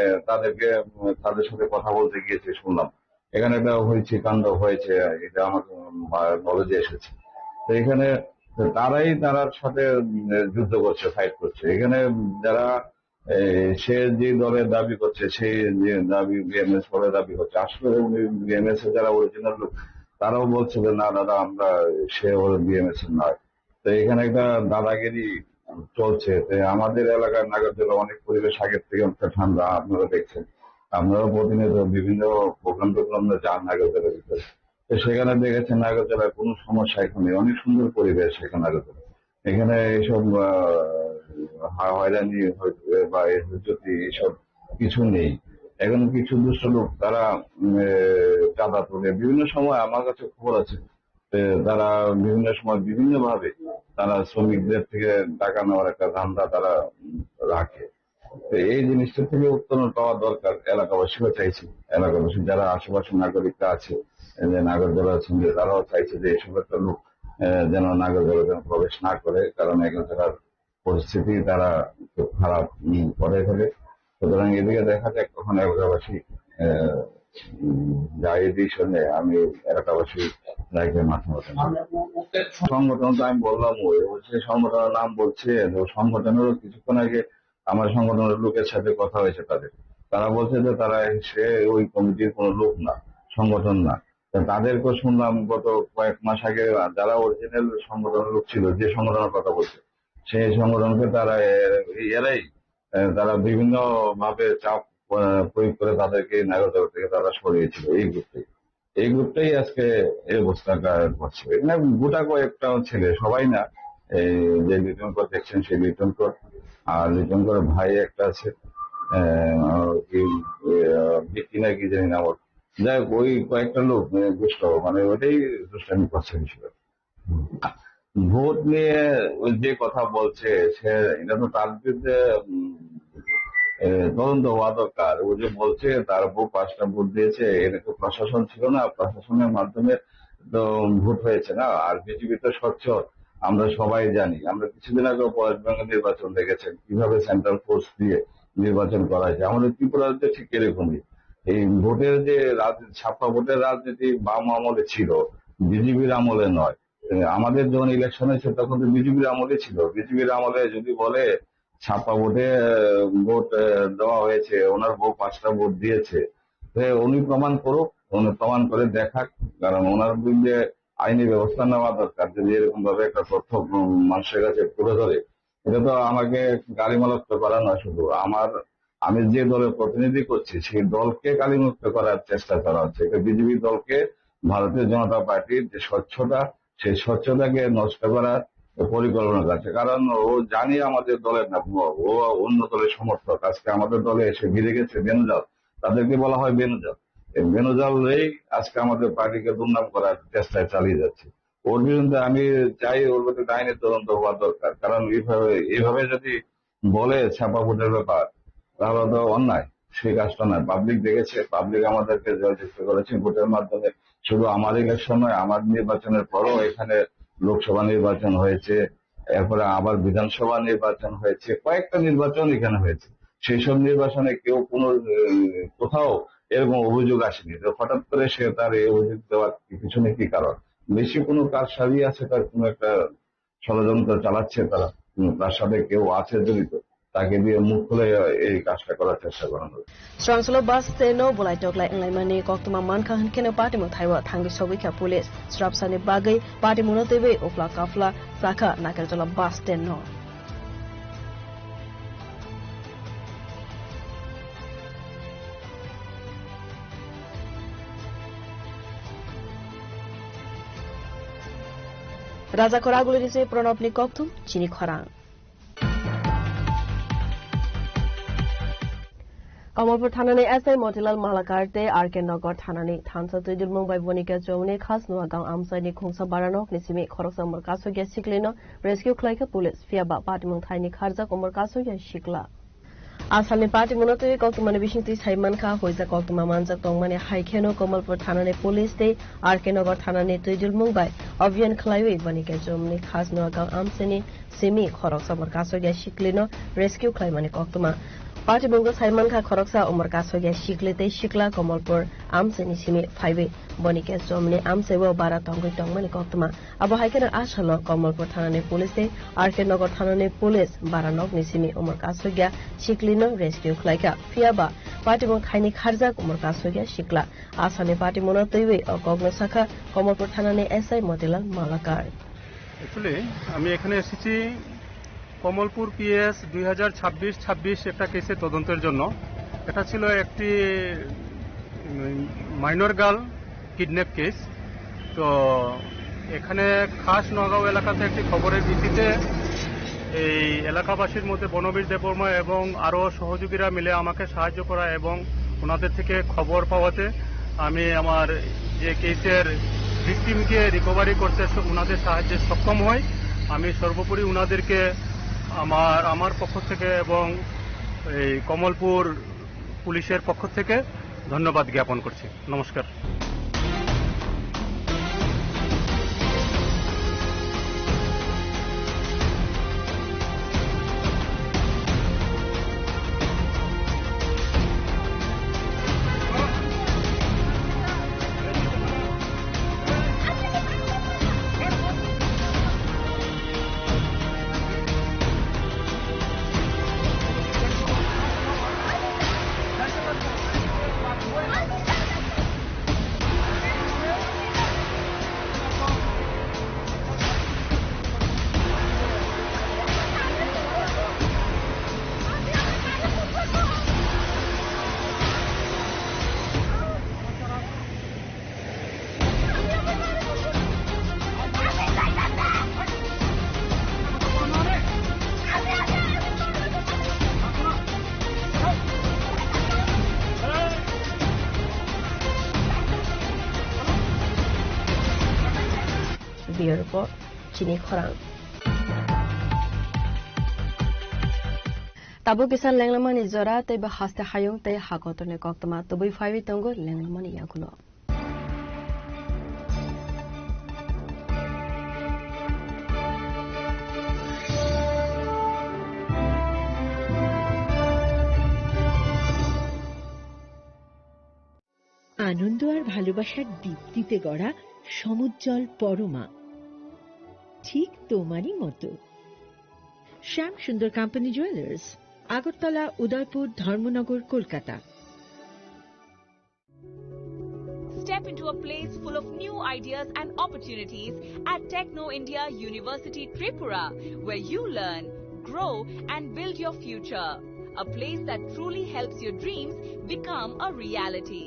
তাদের সাথে কথা বলতে গিয়েছে, শুনলাম এখানে একটা হয়েছে, কাণ্ড হয়েছে, এটা আমার নলেজে এসেছে। তো এখানে তারার সাথে যুদ্ধ করছে, ফাইট করছে। এখানে যারা সে যে দলের দাবি করছে, সেই যে দাবি বিএমএস বলে দাবি করছে, আসলে বিএমএস এর যারা অরিজিনাল লোক তারাও বলছে যে না দাদা, আমরা সে ওর বিএমএস এর নয়। তো এখানে একটা দাদাগিরি চলছে। আমাদের এলাকার নাগরদোলা অনেক পরিবেশ আগের থেকে অনেকটা ঠান্ডা, আপনারা দেখছেন। আপনারাও প্রতিনিয়ত বিভিন্ন প্রোগ্রাম যান নাগরদোলার ভিতরে। তো সেখানে দেখেছেন নাগরদোলার কোনো সমস্যা এখন নেই, অনেক সুন্দর পরিবেশ এখানে নাগরদোলা। এখানে এইসব হয়রানি বা হুজুতি এসব কিছু নেই। এখন কিছু দুষ্ট লোক তারা চাঁদা তোলে বিভিন্ন সময়, আমার কাছে খবর আছে তারা বিভিন্ন সময় বিভিন্ন ভাবে তারা শ্রমিকদের থেকে টাকা নেওয়ার একটা ধান্দা তারা রাখে। তো এই জিনিসটা থেকে উত্তরণ পাওয়া দরকার, এলাকাবাসীও চাইছে। এলাকাবাসী যারা আশেপাশের নাগরিকরা আছে, যে নাগরদোলার সঙ্গে, তারাও চাইছে যে এইসব একটা লোক যেন নাগরদোলা যেন প্রবেশ না করে, কারণ এখানকার পরিস্থিতি তারা খুব খারাপ করে ফেলে। সুতরাং এদিকে দেখা যাক কখন এলাকাবাসী যাই দিই শুনে আমি এলাকাবাসী রাইকে মাথা মাথা সংগঠন তো আমি বললাম, ওই সংগঠনের নাম বলছে। সংগঠনেরও কিছুক্ষণ আগে আমার সংগঠনের লোকের সাথে কথা হয়েছে তারা বলছে যে তারা সে ওই কমিটির কোনো লোক না, সংগঠন না। তাদেরকেও শুনলাম গত কয়েক মাস আগে যারা অরিজিনাল সংগঠনের লোক ছিল, যে সংগঠনের কথা বলছে, সেই সংগঠনকে এরাই তারা বিভিন্ন ভাবে চাপ প্রয়োগ করে তাদেরকে নাগরদোলা থেকে তারা সরিয়েছিল। এই গ্রুপটাই আজকে এই অবস্থা করছে। এখানে গোটা কয়েকটা ছেলে, সবাই না, এই যে লিটনকর দেখছেন সেই লিটনকর, আর লিটনকর ভাই একটা আছে বিকি না কি জানি না, যাই হোক ওই কয়েকটা লোক দুষ্ট, মানে ওইটাই দুষ্টামি করছে বিষয়। ভোট নিয়ে যে কথা বলছে সে, এটা তো তার বিরুদ্ধে তদন্ত হওয়া দরকার। ও যে বলছে তার উপর 5টা ভোট দিয়েছে, এটা তো প্রশাসন ছিল না, প্রশাসনের মাধ্যমে তো ভোট হয়েছে না। আর বিজেপি তো স্বচ্ছ, আমরা সবাই জানি। আমরা কিছুদিন আগে ওয়েস্ট বেঙ্গল নির্বাচন দেখেছেন কিভাবে সেন্ট্রাল ফোর্স দিয়ে নির্বাচন করা হয়েছে। আমাদের ত্রিপুরাতে ঠিক এরকমই। এই ভোটের যে ছাপ্পা ভোটের রাজনীতি বাম আমলে ছিল, বিজেপির আমলে নয়। আমাদের যখন ইলেকশন হয়েছে তখন তো বিজেপির আমলে ছিল। বিজেপির আমলে যদি বলে ছাপ্পা ভোটে ভোট দেওয়া হয়েছে, ওনার বউ 5টা ভোট দিয়েছে, উনি প্রমাণ করুক, উনি প্রমাণ করে দেখাক, কারণ ওনার বিরুদ্ধে আইনি ব্যবস্থা নেওয়া দরকার। যদি এরকম ভাবে একটা তথ্য মানুষের কাছে তুলে ধরে, এটা তো আমাকে গালিমালক্ত করা নয়, শুধু আমি যে দলের প্রতিনিধি করছি সেই দলকে গালিমুক্ত করার চেষ্টা করা হচ্ছে। এটা বিজেপি দলকে, ভারতীয় জনতা পার্টির যে স্বচ্ছতা, সেই স্বচ্ছতাকে নষ্ট করার পরিকল্পনা করছে। কারণ ও জানি আমাদের দলের না, ও অন্য দলের সমর্থক। আজকে আমাদের দলে এসে ভিড়ে গেছে বেনজাল, তাদেরকে বলা হয় বেনজাল। বেনজালেই আজকে আমাদের পার্টিকে দুর্নাম করার চেষ্টায় চালিয়ে যাচ্ছে। ওর বিরুদ্ধে আমি চাই ওর বিরুদ্ধে আইনি তদন্ত হওয়া দরকার, কারণ এইভাবে যদি বলে ছাপা ভোটের ব্যাপার তাহলে তো অন্যায়, সেই কাজটা নয়। পাবলিক দেখেছে, পাবলিক আমাদেরকে জয়যুক্ত করেছে ভোটের মাধ্যমে। শুধু আমার ইলেকশন নয়, আমার নির্বাচনের পরও এখানে লোকসভা নির্বাচন হয়েছে, এরপরে আবার বিধানসভা নির্বাচন হয়েছে, কয়েকটা নির্বাচন এখানে হয়েছে। সেই সব নির্বাচনে কেউ কোথাও এরকম অভিযোগ আসেনি। তো হঠাৎ করে সে তার এই অভিযোগ দেওয়ার পিছনে কি কারণ? বেশি কোনো কাজ সাজিয়ে আছে, তার কোনো একটা ষড়যন্ত্র চালাচ্ছে তারা, তার সাথে কেউ আছে জড়িত, তাকে দিয়ে মুখ খুলে এই কাজটা করার চেষ্টা করা হবে। Strangslo bus no bulai toklai enlaimani koktuma manka hankene party mo thaiwa thangi sobika police strapsani bagai party mono tebe ofla kafla saka nakerjola bus no Raja Koraguli rise pronopni koktum chini khorang Kamalpur थानानि SI Motilal मालाकारते RK Nagar थानानि थानसा तुइदुल मुंबाई बनिका जौने खास नुवा गांव आमसाइनि खुंसा बारानक निसिमि खरकसा मरकासो ग्या सिक्लिनो रेस्क्यू खलाइका पुलिस फियाबा पाटिमुं थाइनि खारजा कमरकासो ग्या सिक्ला आसामनि पार्टी मुनतै कक्तमानि बिसिंति साइमानखा होइजा कक्तमा मानजाक तंमानि हाइखेनो कमलपुर थानानि पुलिस ते आरके नगर थानानि तुइदुल मुंबाई अभियान खलाइवे बनिका जौने खास नुवा गांव आमसाइनि सिमि खरकसा मरकासो ग्या सिक्लिनो rescue खलाइमानि कक्तमा Party bunga Simon Kha Khoroksa Umar Kasoya Shiklete Shikla Komolpur Amseni Simi 5 Bonike Somni Amsewa Bara Tongu Tongmani Koktuma Abo Haikena Ashalo Komolpur Thanane Police Arke Nagar Thanane Police Baranok Nisimi Umar Kasoya Shiklino Rescue Klaika Fiaba Party bung Khaini Kharjak Umar Kasoya Shikla Asane Party Monotewe O Kogno Saka Komolpur Thanane SI Motilal Malakar Actually আমি এখানে এসেছি Kamalpur PS 2026 একটা কেসে তদন্তের জন্য। এটা ছিল একটি মাইনর গার্ল কিডন্যাপ কেস। তো এখানে খাস নগাঁও এলাকাতে একটি খবরের ভিত্তিতে এই এলাকাবাসীর মধ্যে বনবীর দেববর্মা এবং আরও সহযোগীরা মিলে আমাকে সাহায্য করা এবং ওনাদের থেকে খবর পাওয়াতে আমি আমার যে কেসের ভিকটিমকে রিকভারি করতে ওনাদের সাহায্যে সক্ষম হই। আমি সর্বোপরি ওনাদেরকে আমার পক্ষ থেকে এবং এই কমলপুর পুলিশের পক্ষ থেকে ধন্যবাদ জ্ঞাপন করছি। নমস্কার। Report Chini Khorang Tabu kisan lenglamani zora te bahaste hayung te hakotone koktama tubui 5 tongo lenglamani yakulo আনন্দ আর ভালোবাসার দীপ্তিতে গড়া সমুজ্জ্বল পরমা ঠিক তোমারই মতো শ্যাম সুন্দর company jewellers Agartala Udaipur Dharmanagar Kolkata Step into a place full of new ideas and opportunities at Techno India University Tripura where you learn, grow and build your future. A place that truly helps your dreams become a reality.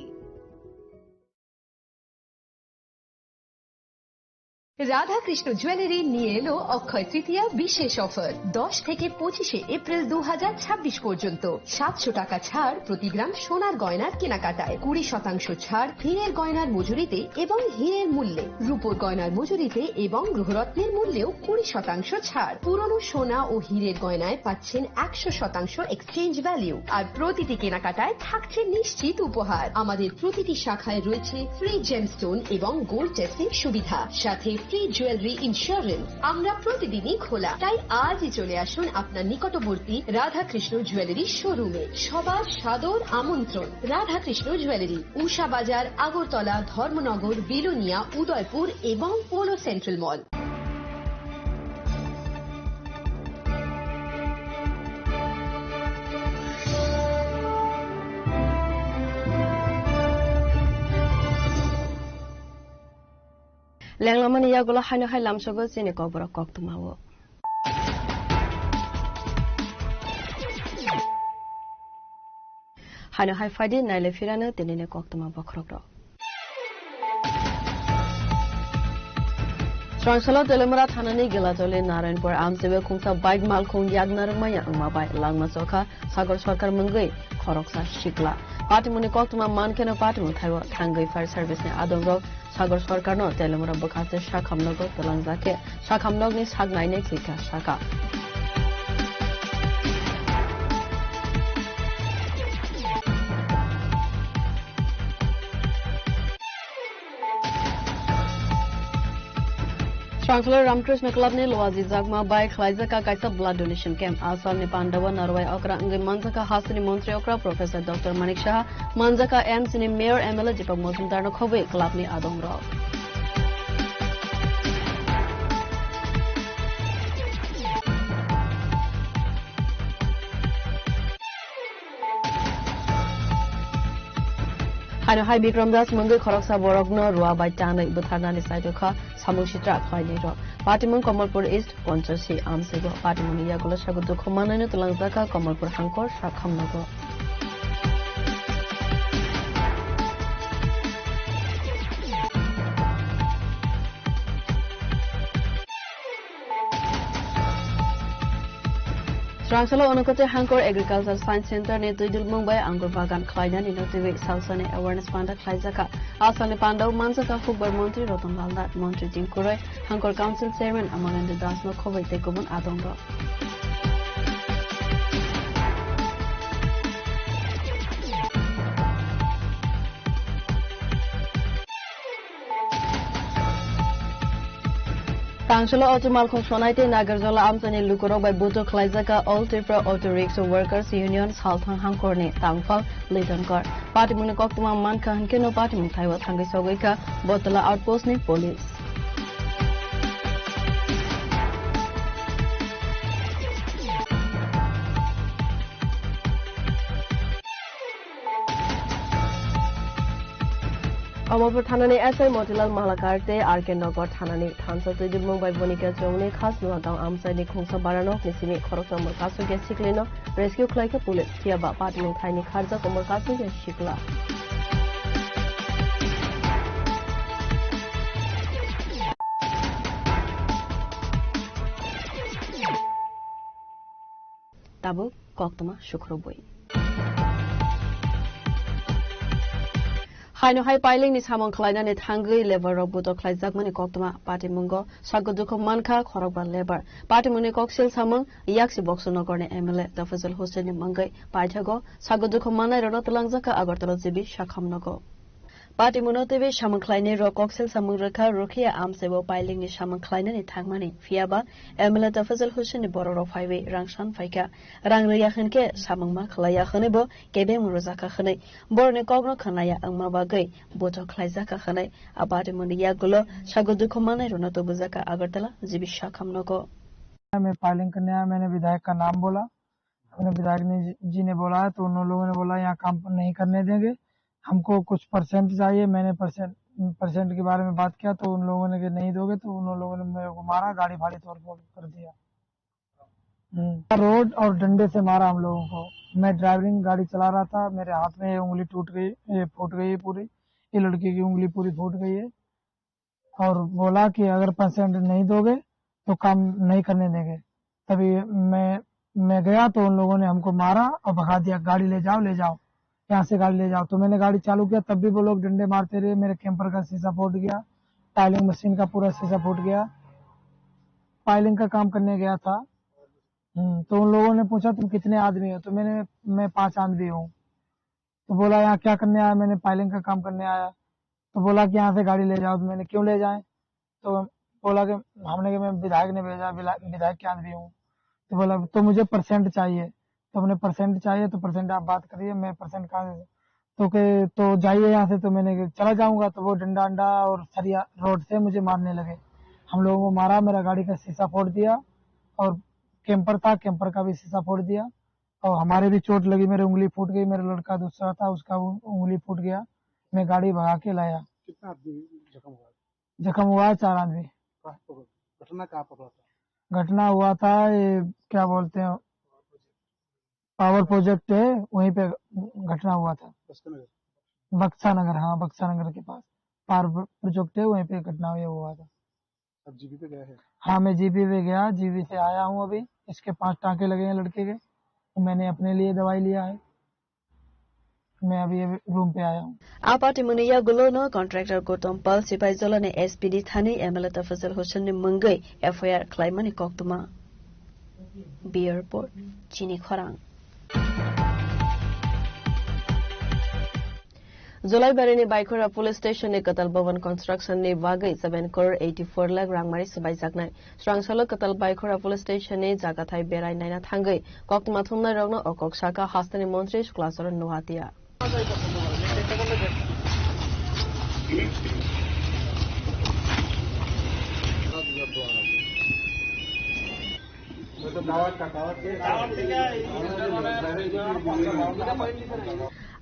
Radhakrishna jewellery নিয়ে এলো অক্ষয় তৃতীয়া বিশেষ offer 10 থেকে 25 April 2026 পর্যন্ত 700 টাকা ছাড় প্রতি গ্রাম সোনার গয়নার কেনাকাটায়, 20% ছাড় হীরের গয়নার মজুরিতে এবং হীরের মূল্যে, রূপোর গয়নার মজুরিতে এবং গ্রহরত্নের মূল্যেও 20% ছাড়। পুরনো সোনা ও হীরের গয়নায় পাচ্ছেন 100% এক্সচেঞ্জ ভ্যালু, আর প্রতিটি কেনাকাটায় থাকছে নিশ্চিত উপহার। আমাদের প্রতিটি শাখায় রয়েছে ফ্রি জেমস্টোন এবং গোল্ড টেস্টিং সুবিধা, সাথে ফ্রি জুয়েলারি ইন্স্যুরেন্স। আমরা প্রতিদিনই খোলা, তাই আজই চলে আসুন আপনার নিকটবর্তী রাধাকৃষ্ণ জুয়েলারি শোরুমে। সবার সাদর আমন্ত্রণ। রাধাকৃষ্ণ জুয়েলারি, উষা বাজার, আগরতলা, ধর্মনগর, বিলোনিয়া, উদয়পুর এবং পোলো সেন্ট্রাল মল। লেংলামানি ইয়াগুলো হাইনো হাই লামসগো চিনি কবর কক্তমাও হাইনো হাই ফাইডি নাইলে ফিরানো তিনিনে কক্তমা বখরক Srangsalau Telemara Thanani Gilatole Narayanpur Amsebe Khungsa Bike Malkhung Yagnarmaya Umabai Langma Soka Sagar Sarkar Mungai Khoroksa Shikla Patimuni Koktuma Mankeno Patimu Thaiwa Thangai Fire Service ne Adongo Sagar Sarkar no Telemara Bakase Shakhamnogo Telangzake Shakhamnogni Sagnaine Klika Shaka Srangsalau Ramkrishna Club ne Loazi Zagma by Khlaizaka Kaisa Blood Donation Camp Asal ne Pandawa Narwai Okra Ngai Manzaka Hasini Montri Okra Professor Dr. Manik Shah Manzaka MC ne Mayor MLA Jipak Mozumdar no Khobe Club ne Adongra Haino Hai Bikram Das Mungai Khoroksa Borogno Rua by Tana Butharnani Saitoka Samushitra Khwainiro Patimun Kamalpur East Ponchasi Amsego Patimun Yagulo Shagudu Khomanano Tulangzaka Kamalpur Hankor Shakhamnago Srangsalau Onokote Hankor Agricultural Science Center ne Tuidul Mumbai Anggur Bagan Klaidan Inotive Salsane Awareness Panda Klaizaka Asane Pandau Manzaka Hubbar Montri Rotan Valdat Montri Jinkuroi Hankor Council Chairman Amananda Das no Kovai Tekobun Adongo Srangsalau Auto Malkhung Sonaite Nagarjola Amsani Lukurok by Buto Klaizaka All Tripura Auto Rickshaw Workers Union Salthang Hankorne Tangfal Litankor Patimuni Koktuma Manka Hankeno Patimun Thaiwa Thangai Sogoika Botala Outpost ne Police Amapur Thanani SI Motilal Malakarte Arken Nogor Thanani Thansa Tuidul Mumbai Bonika Jongni Khas Nuagam Amsani Khungsa Baranok Nisimi Khoroksa Murkasu Ge Siklino Rescue Klaika Police Tiaba Patimun Thaini Kharja Murkasu Ge Shikla Tabu Koktama Shukroboi Haino Hai Piling ni Samong Klaina ne Thangai Lever Robuto Klaizakmani Koktama Patimungo Saguduko Manka Khorokba Lever Patimuni Koksil Samong Yaksi Boxu Nogorne MLA Tafazul Hussein Mangai Paithago Saguduko Manai Rotalangzaka Agartala Zibi Shakhamnago Patimuno TV Samong Klaine Ro Koksil Samong Rekha Rukia Amsebo Piling ni Samong Klaina ni Thangmani Fiaba MLA Tafazul Hussein Bororo Highway Rangshan Faika Rangriya Khenke Samong Ma Khlaya Khanebo Kebe Muruzaka Khanai Borne Kogno Khanaya Angma Bagai Boto Klaizaka Khanai Abatimuni Yagulo Saguduko Manai Ronato Buzaka Agartala Zibi Shakhamnago मैं filing करने आया मैंने विधायक का नाम बोला मैंने विधायक जी ने बोला तो उन लोगों ने बोला यहाँ काम नहीं करने देंगे हमको कुछ परसेंट चाहिए मैंने परसेंट के बारे में बात किया तो उन लोगों ने कि नहीं दोगे तो उन लोगों ने मेरे को मारा गाड़ी भाड़ी तोड़ फोड़ कर दिया रोड और डंडे से मारा हम लोगों को मैं ड्राइविंग गाड़ी चला रहा था मेरे हाथ में उंगली टूट गई फूट गई है पूरी ये लड़की की उंगली पूरी फूट गई है और बोला कि अगर परसेंट नहीं दोगे तो काम नहीं करने देंगे। तभी मैं गया तो उन लोगों ने हमको मारा और भगा दिया, गाड़ी ले जाओ यहाँ से गाड़ी ले जाओ। तो मैंने गाड़ी चालू किया, तब भी वो लोग डंडे मारते रहे। मेरे कैंपर का शीशा फूट गया, टाइलिंग मशीन का पूरा शीशा फूट गया। पाइलिंग का काम करने गया था। तो उन लोगों ने पूछा तुम कितने आदमी हो, तो मैं 5 आदमी हूँ। तो बोला यहाँ क्या करने आया, मैंने पाइलिंग का काम करने आया। तो बोला कि यहाँ से गाड़ी ले जाओ। तो मैंने क्यों ले जाए, तो बोला कि हमने मैं विधायक ने भेजा, विधायक के आदमी हूँ। तो बोला तो मुझे परसेंट चाहिए। तो हमने परसेंट चाहिए, तो परसेंट आप बात करिए, मैं परसेंट कहाँ से तो जाइए यहाँ से। तो मैंने चला जाऊंगा, तो वो डंडा अंडा और सरिया रोड से मुझे मारने लगे। हम लोगों को मारा, मेरा गाड़ी का शीशा फोड़ दिया और कैंपर था, कैंपर का भी शीशा फोड़ दिया और हमारे भी चोट लगी, मेरी उंगली फूट गई। मेरा लड़का दूसरा था, उसका उंगली फूट गया। मैं गाड़ी भगा के लाया। कितना आदमी जख्म हुआ? जख्म हुआ 4 आदमी। घटना कहाँ पर हुआ था? घटना हुआ था ये क्या बोलते हैं, पावर प्रोजेक्ट है, वहीं पे घटना हुआ था। बक्सा नगर, हाँ बक्सा नगर के पास पावर प्रोजेक्ट है, वहीं पे घटना हुआ था। अब जीबी पे गया है? हाँ मैं जीबी पे गया, जीबी से आया हूँ। अभी इसके 5 टाँके लगे हैं लड़के के। तो मैंने अपने लिए दवाई लिया है, मैं अभी रूम पे आया हूँ। आपाटी मुनिया गुलोनो कॉन्ट्रैक्टर को टम्पल सिपाही जोला ने एसपीडी थाने एमएलए तफजल हुसैन ने मंगई एफआईआर क्लाइमनी कोक्तमा बियर पोर्ट चीनी खरांग जुलाईबारीनि बाइखोरा पुलिस स्टेशन ने कतल भवन कंस्ट्रक्शन ने वागै 7 करोड़ 84 लाख रांगमारी सबाई जागनाय स्रांगसालो कतल बाइखोरा पुलिस स्टेशन ने जागाथाय बेराय नायना थांगै कोक्तमा थुमनाय रगनो अकक साका हास्तानि मंत्री शुक्लाचरण नुहातिया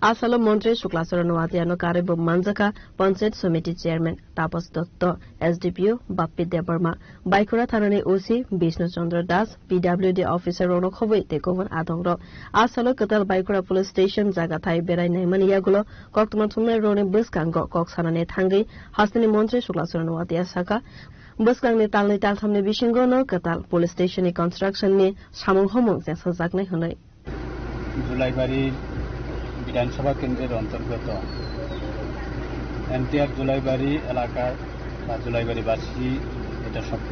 आसालो मन्त्री शुक्लाचरण वातियानो कार्यब मान्जका पञ्चायत समिति चेयरम्यान तापस दत्त एसडीपीओ बाप्पी देवर्मा बाइखोरा थानानि ओसी विष्णु चन्द्र दास पीडब्ल्यूडी अफिसर रौनक खबै तेकोवन आदङ र आसालो कतल बाइखोरा पुलिस स्टेशन जागा थाई बेराय नैमन यागुलो कक्तमा थुमनाय रोने बसकांग कक्सानाने थांगै हास्तानि मन्त्री शुक्लाचरण वातिया साका बसकांगनि तालनै तालथामनि बिसिंगनो कताल पुलिस स्टेशननि कन्स्ट्रक्शननि सामुं हमं जेसा जागनाय हनै जुलाईबारी विधानसभा केंद्रेर अंतर्गत एनटीआर जुलाईबारी एलाकार जुलाईबारीबासी এটা স্বপ্ন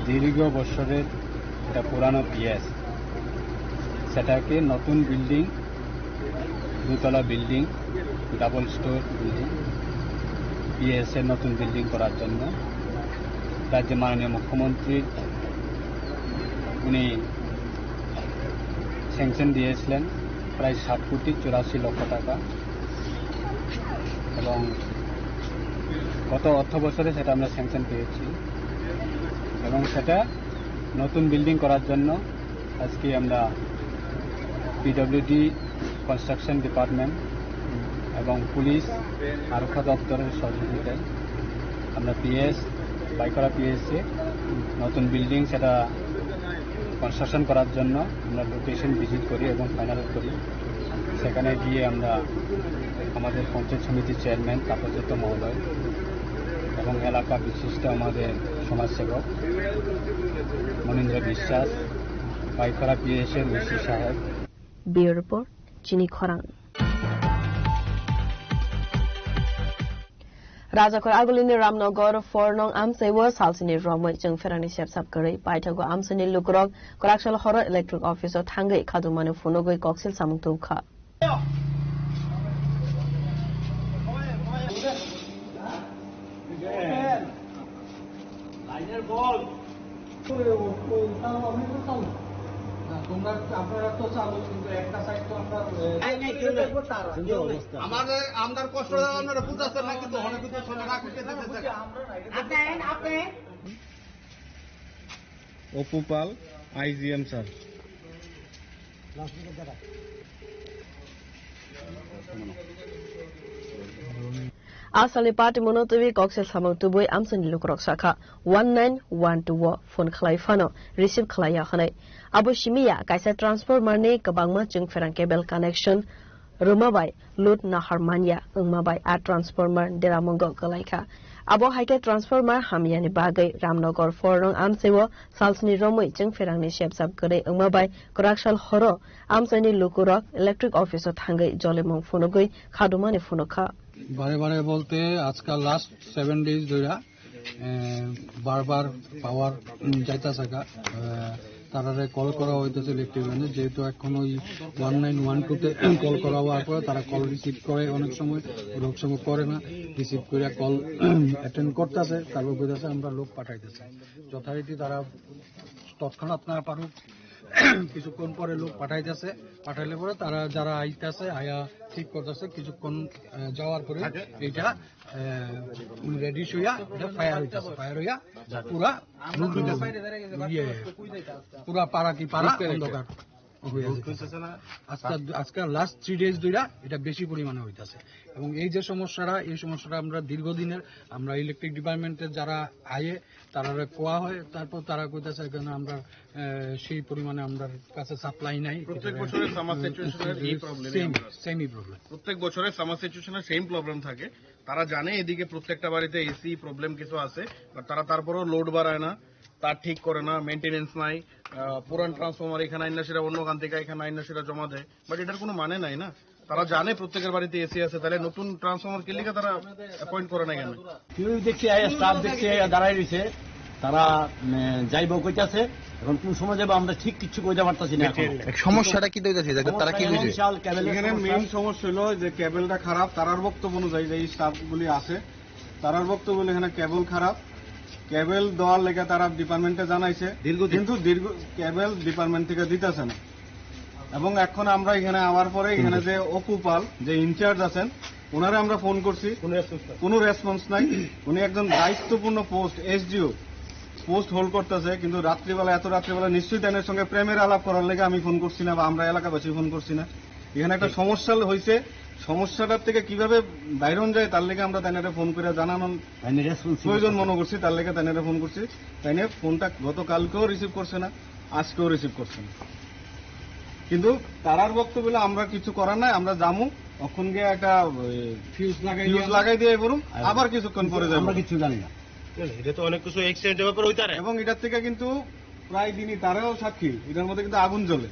দীর্ঘ বছরের এটা পুরানো পিএস সেটাকে নতুন বিল্ডিং দুতলা building double store building PS এর নতুন বিল্ডিং করার জন্য রাজ্যের মাননীয় মুখ্যমন্ত্রী উনি স্যাংশন দিয়েছিলেন প্রায় 7 কোটি 84 লক্ষ টাকা এবং গত অর্থ বছরে সেটা আমরা স্যাংশন পেয়েছি এবং সেটা নতুন বিল্ডিং করার জন্য আজকে আমরা পিডব্লিউডি কনস্ট্রাকশন ডিপার্টমেন্ট এবং পুলিশ আরক্ষা দপ্তরের সহযোগিতায় আমরা পিএস বাইকরা পিএসে নতুন বিল্ডিং সেটা কনস্ট্রাকশন করার জন্য আমরা লোকেশন ভিজিট করি এবং ফাইনাল করি সেখানে গিয়ে আমরা আমাদের পঞ্চায়েত সমিতির চেয়ারম্যান তাপসদত্ত মহোদয় এবং এলাকা বিশিষ্ট আমাদের সমাজসেবক মনীন্দ্র বিশ্বাস বাইকরা পিএস এর ওসি সাহেব বিউরো রিপোর্ট চিনি খরাং राजाखर आगुलिनि रामनगर फरनং आमसेव सालसिनि रमै जों फेरानि सेबसाब गरै पाइथागो आमसेनि लुकरक कराकसल हर इलेक्ट्रिक अफिसर थांगै खादुमानो फुनगै कक्सिल सामुंतुखा লাইনের বল তোমরা আপনারা তো চালু কিন্তু একটা সাইড তো আমরা আমাদের আমদার কষ্ট আপনারা বুঝাচ্ছেন না কিন্তু অনেক কিছু শুনে রাখতে আপনি অপুপাল আইজিএম স্যার आसालनि पार्टी मनोतवी कक्सेल सामं तुबै आमसनि लुकरक साखा 1912 फोन खलाय फानो रिसीव खलाया खनै आबो सिमिया काइसा ट्रान्सफर्मरनि कबांमा जों फेरां केबल कानेक्शन रुमाबाय लुट नाहारमानिया ओंमाबाय आ transformer देरामंग गलायखा abo haike transformer hamyani bagai Ramnagar forong amsewo salsni romoi jengferangni shepsap gare angmabai korakshal horo amsani lukurok electric office thangai jolemong phonogoi khadumani phonokha বারে বারে বলতে আজকাল লাস্ট 7 days ধরে বারবার পাওয়ার যাইতাছে তারারে কল করা হইতেছে ইলেকট্রিক লাইনে যেহেতু এখন ওই 1912 তে কল করা হওয়ার পরে তারা কল রিসিভ করে অনেক সময় করে না রিসিভ করে কল অ্যাটেন্ড করতেছে তারপর বলতেছে আমরা লোক পাঠাইতেছে যথারীতি তারা তৎক্ষণাৎ না পারুক কিছুক্ষণ পরে লোক পাঠাইতেছে পাঠাইলে পরে তারা যারা আইতেছে আয়া ঠিক করতেছে কিছুক্ষণ যাওয়ার পরে এটা রেডি হইয়া এটা ফায়ার হইয়া পুরা পুরা পাড়া কি পাড়া অন্ধকার আজকাল লাস্ট 3 days ধরে এটা বেশি পরিমাণে হইতাছে এবং এই সমস্যাটা আমরা দীর্ঘদিনের আমরা ইলেকট্রিক ডিপার্টমেন্টের যারা আয়ে তারা কোয়া হয় তারপর তারা কইতাছে এখানে আমরা সেই পরিমাণে আমাদের কাছে সাপ্লাই নাই প্রত্যেক বছরের সামার সিচুয়েশনের এই প্রবলেম সেমই প্রবলেম প্রত্যেক বছরের সামার সিচুয়েশনের সেম প্রবলেম থাকে তারা জানে এদিকে প্রত্যেকটা বাড়িতে এসি প্রবলেম কিছু আছে বাট তারা তারপরও লোড বাড়ায় না তার ঠিক করে না মেইনটেনেন্স নাই পুরান ট্রান্সফরমার এখানে আইন না সেটা অন্য কান থেকে এখানে আইন না সেটা জমা দেয় বাট এটার কোনো মানে নাই না তারা জানে প্রত্যেকের বাড়িতে এসি আছে তাহলে নতুন ট্রান্সফরমার কে লিখে তারা অ্যাপয়েন্ট করে না কেন কেউ দেখছি স্টাফ দেখছি দাঁড়াই রয়েছে তারা যাইব কইতাছে এখন কোন সময় যাবো আমরা ঠিক কিছু কইতে পারতাছি না সমস্যাটা কি হইতাছে তারা কি বুঝে এখানে মেইন সমস্যা হলো যে কেবলটা খারাপ তারার বক্তব্য অনুযায়ী যে স্টাফ গুলি আছে তারার বক্তব্য এখানে কেবল খারাপ কেবল দেওয়ার লেগে তারা ডিপার্টমেন্টে জানাইছে কিন্তু কেবল ডিপার্টমেন্ট থেকে দিতেছে না এবং এখন আমরা এখানে আওয়ার পরে এখানে যে অকুপাল যে ইনচার্জ আছেন ওনারে আমরা ফোন করছি কোনো রেসপন্স নাই উনি একজন দায়িত্বপূর্ণ পোস্ট এসডিও পোস্ট হোল্ড করতেছে কিন্তু এত রাত্রিবেলা নিশ্চয়ই তাদের সঙ্গে প্রেমের আলাপ করার লেগে আমি ফোন করছি না বা আমরা এলাকাবাসী ফোন করছি না এখানে একটা সমস্যা হয়েছে সমস্যাটার থেকে কিভাবে বাইরন যায় তার লেগে আমরা তাইনারে ফোন করে জানানোর প্রয়োজন মনে করছি তার লেগে তাইনারে ফোন করছি তাইনে ফোনটা গতকালকেও রিসিভ করছে না আজকেও রিসিভ করছে না কিন্তু তারার বক্তব্য আমরা কিছু করার নাই আমরা জামু তখন গিয়ে একটা ফিউজ লাগাই দিয়ে করুন আবার কিছুক্ষণ পরে যাবো আমরা কিছু জানি না এটা তো অনেক কিছু অ্যাক্সিডেন্টের ব্যাপার হইতার এবং এটার থেকে কিন্তু প্রায় দিনই তারাও সাক্ষী এটার মধ্যে কিন্তু আগুন জ্বলে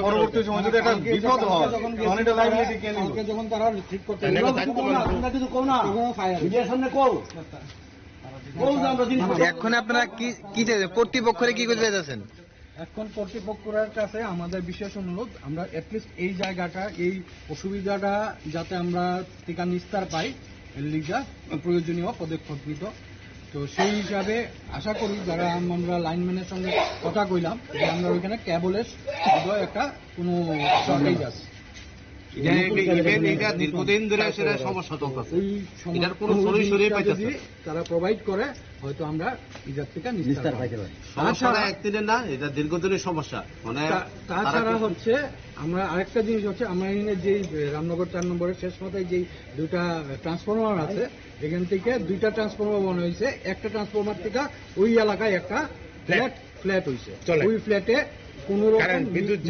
পরবর্তী সময় যদি একটা বিপদ হয় তখন এটা লাইবিলিটি কে নিবে যখন তারা ঠিক করতে আমরা কিছু কও না মিডিয়ার সামনে কও এখন আপনারা কি কর্তৃপক্ষরে কি করতে যাচ্ছেন এখন কর্তৃপক্ষের কাছে আমাদের বিশেষ অনুরোধ আমরা অ্যাটলিস্ট এই জায়গাটা এই অসুবিধাটা যাতে আমরা টিকা নিস্তার পাই এর লিগা প্রয়োজনীয় পদক্ষেপ নিত তো সেই হিসাবে আশা করি যারা আমরা লাইনম্যানের সঙ্গে কথা কইলাম যে আমরা ওইখানে ক্যাবলের একটা কোনো শর্টেজ আছে দীর্ঘদিন ধরে সেটা সমস্যা চলতেছে এটার কোনো সলিউশনই পাইতেছে তারা প্রোভাইড করে হয়তো আমরা ইজার থেকে নিস্তার পাইতে পারি সমস্যাটা একদিনের না এটা দীর্ঘদিনের সমস্যা মানে তাছাড়া হচ্ছে আমরা আরেকটা জিনিস হচ্ছে আমরা এখানে যে রামনগর 4 নম্বরের শেষ মাথায় যে দুটা ট্রান্সফরমার আছে এখান থেকে দুইটা ট্রান্সফরমার মনে হয়েছে একটা ট্রান্সফরমার থেকে ওই এলাকায় একটা ফ্ল্যাট হয়েছে ওই ফ্ল্যাটে কোনো রকম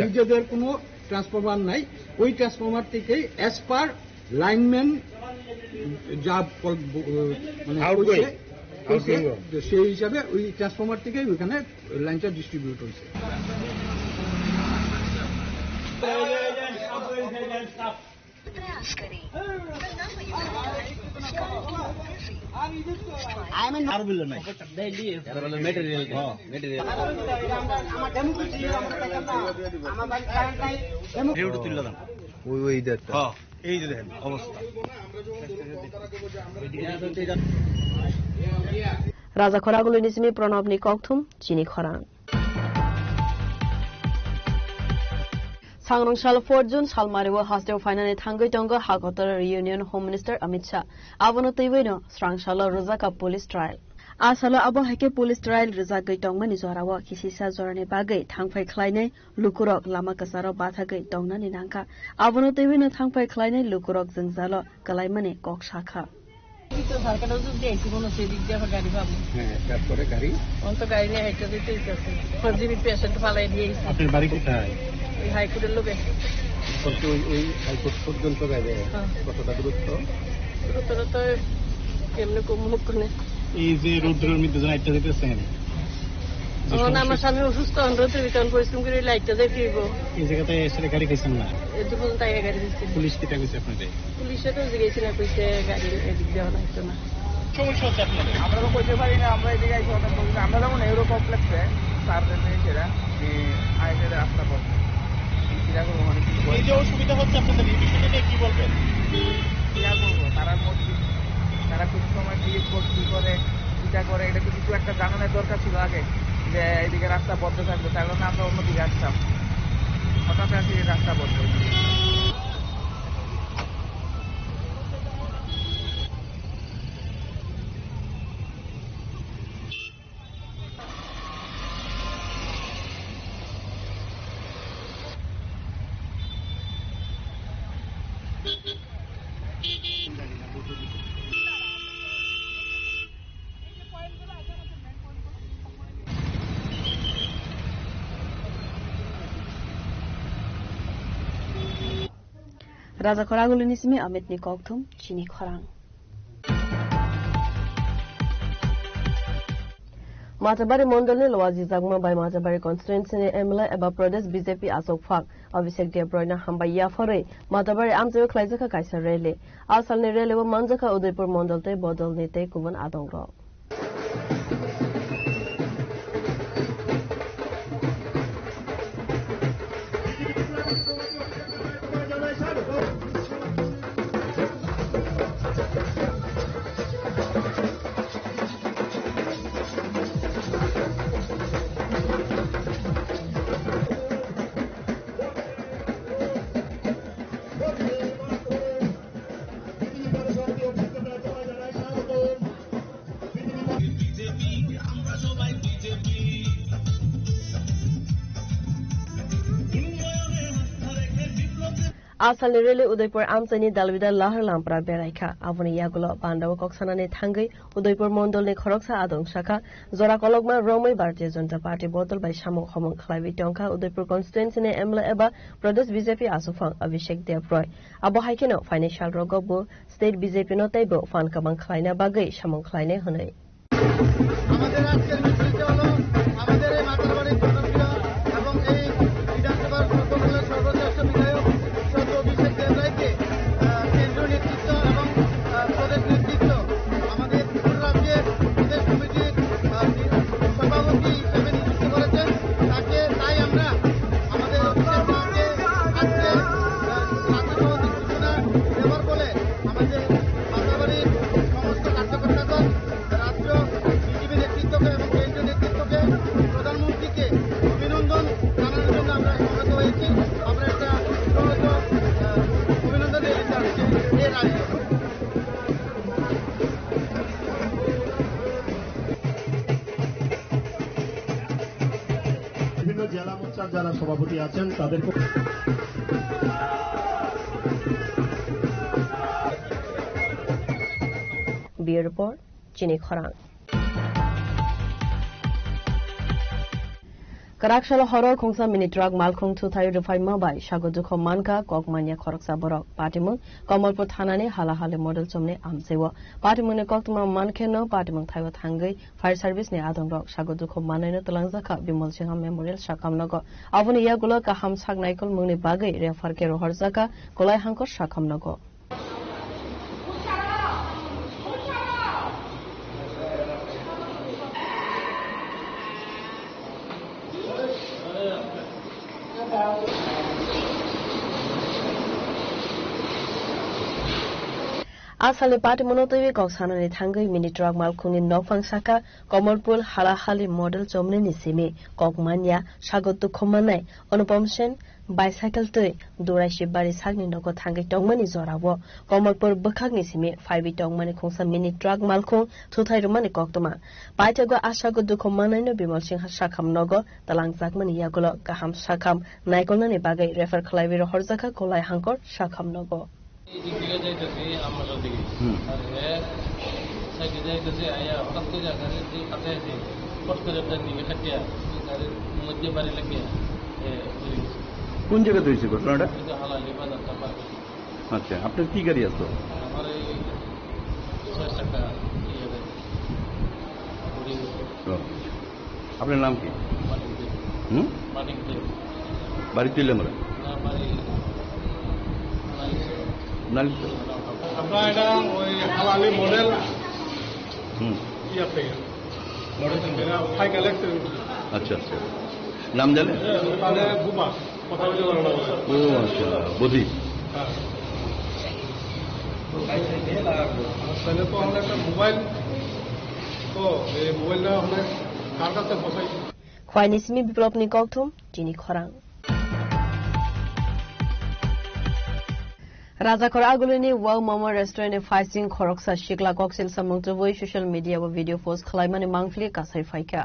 নিজেদের কোনো ট্রান্সফরমার নাই ওই ট্রান্সফরমার থেকেই অ্যাজ পার লাইনম্যান যা মানে সেই হিসাবে ওই ট্রান্সফরমার থেকেই ওইখানে লাইনটা ডিস্ট্রিবিউট হয়েছে রাজা খরাগুলো নিসমি প্রণব নি ককথুম চিনি খরাং सांग्रंशाल 4 जुन सालमारिबो हास्टेव फाइनाने थांगै दंग हागतर union home minister Amit Shah आबनो तैबैनो स्रांशाल रोजाका पुलिस ट्रायल आसालो आबो हाके पुलिस ट्रायल रोजागै दंगमनि जरावो किसिसा जराने बागै थांफाय खलायनाय लुकुरक लामा कसारो बाथागै दंनानि नांका आबनो तैबैनो थांफाय खलायनाय लुकुरक जोंजालो गलायमाने कक शाखा तो सरकार जो दिएছি কোন সেদিক দিয়ে গাড়ি পাবো হ্যাঁ তারপরে গাড়ি অন্ত গাড়ি নিয়ে হেঁটে দিতেই আছে ফরজিবি পেশেন্ট ফালাই দিয়েছি আপনার বাড়ি কোথায় এই হাইকোর্টের লোকে কত ওই হাইকোর্ট পর্যন্ত যাবে কতটা দূরত্ব তো কেমনে কম মুখ করে এই যে রোদ্রের মধ্যে লাইটটা দিতেছেন তখন আমার স্বামী অসুস্থ রোদের ভিতরে পরিশ্রম করে লাইটটা দিয়ে দিব এই জায়গাতে এসে গাড়ি খাইছেন না এত পর্যন্ত তাই গাড়ি দিচ্ছে পুলিশ কি টাকা আপনাদের পুলিশে তো জিজ্ঞেস না কইছে গাড়ি এদিক দেওয়া লাগতো না সমস্যা হচ্ছে আপনাদের আমরা তো করতে পারি না আমরা এদিকে আইসি অনেক বলছি আমরা যেমন এরো কমপ্লেক্সে তার জন্য সেটা আইনের রাস্তা করছে এই যে অসুবিধা হচ্ছে আপনাদের এই বিষয়টা নিয়ে কি বলবেন ইয়া করবো তারা মসজিদ তারা কিছু সময় বিয়ে কি করে চিন্তা করে এটা কিছু একটা জানানোর দরকার ছিল আগে যে এইদিকে রাস্তা বন্ধ থাকবে তার কারণে আমরা অন্যদিকে আসতাম হঠাৎ আসি রাস্তা বন্ধ Raza Koragulu nismi Amit ni Koktum, Chini Khorang. Matabari Mondole Loazi Zagma by Matabari constituency Emla Eba Pradesh BJP Asok Fak, Abhishek Debroina Hambaya Fore, Matabari Amzeo Klaisaka Kaisa Rele, Alsalne Rele Manzaka Udipur Mondolte Bodol Nete Kuvan Adongro. Asal Rele Udaipur Amsani Dalvida Lahar Lampra Beraika, Avani Yagulo, Bandawa Koksanane Tangi, Udaipur Mondol ne Koroksa Adong Shaka, Zora Kologma Rome Barti Zonta Party bottle by Shamo Homon Klavi Tonka, Udaipur constituency Emla Eba, Pradesh BJP Asofang, Abhishek Debroy, Abo Haikino, Financial Rogobo, State BJP Notable, Fan Kaban Kleiner Bagay, Shamon Kleine Hone. জেলা মোর্চার যারা সভাপতি আছেন তাদেরকে Bureau Report, Chini Khorang. Karakshalo Horror Kongsa Mini Drug Malkong to Thai Rufai Mabai, Shagoduko Manka, Gokmania Koroksa Borok, Patimun, Komolpo Tanane, Halahale Model Somne, Amsewa, Patimun Koktuma Mankeno, Patimun Taiwa Tangi, Fire Service near Adam Rock, Shagoduko Manano Talangzaka, Bimolchang Memorial Shakamnogo, Avuni Yagulo, Kaham Sagnaikol Muni Bagay, Refarkero Horzaka, Kolai Hanko Shakamnogo. Asale Party Monotovi Koksanani Tangai Mini Drug Malkuni Nofang Saka, Komolpul Halahali Model Jomni Nisimi, Kokmania, Shagotu Komane, Onopomshen, Bicycle Toy, Durashi Bari Sagni Noko Tangi Dongmani Zorawo, Komolpur Bukagnisimi, 5 Dongmani Kongsa Mini Drug Malkung, Tutai Romani Koktoma, Baitago Ashagodu Komane no Bimolching Shakam Nogo, the Langzakmani Yagulo, Gaham Shakam, Naikolani Bagay, Refer Klavi Horzaka, Kolai Hankor, Shakam Nogo. দিকে যাইতেছি আমাদের দিকে আর সাইডে যাইতেছি আয়া হঠাৎ করে গাড়ির যে কাছে আছে ফট করে তার দিকে কাটিয়া গাড়ির মধ্যে বাড়ি লাগিয়ে কোন জায়গাতে হয়েছে ঘটনাটা? হালালি বাজার আচ্ছা, আপনার কি গাড়ি আছে? আমার এই টাকা ইয়ে দেয়। আপনার নাম কি? বাড়িতে এলে আমরা আমরা এটা ওই হালালি মডেল ইয়ার থেকে সাইকেল অ্যাক্সিডেন্ট। আচ্ছা আচ্ছা, নাম জানেন? তাহলে বুবা কথা বলতে পারো না। ও আচ্ছা, বদি। তাহলে তো আমরা একটা মোবাইল, তো এই মোবাইলটা আমরা কার কাছে বসাই? খোয়াইনিসিমি বিপ্লবনি ককথুম চিনি খরাং রাজাখর আগুলিনি ওয়াও মামা রেস্টুরেন্টে ফাইসিং খরকসা শিকলা ককসিল সামুংতবই সোশ্যাল মিডিয়া ও ভিডিও পোস্ট খালাইমানি মাংফলি কাসাই ফাইকা।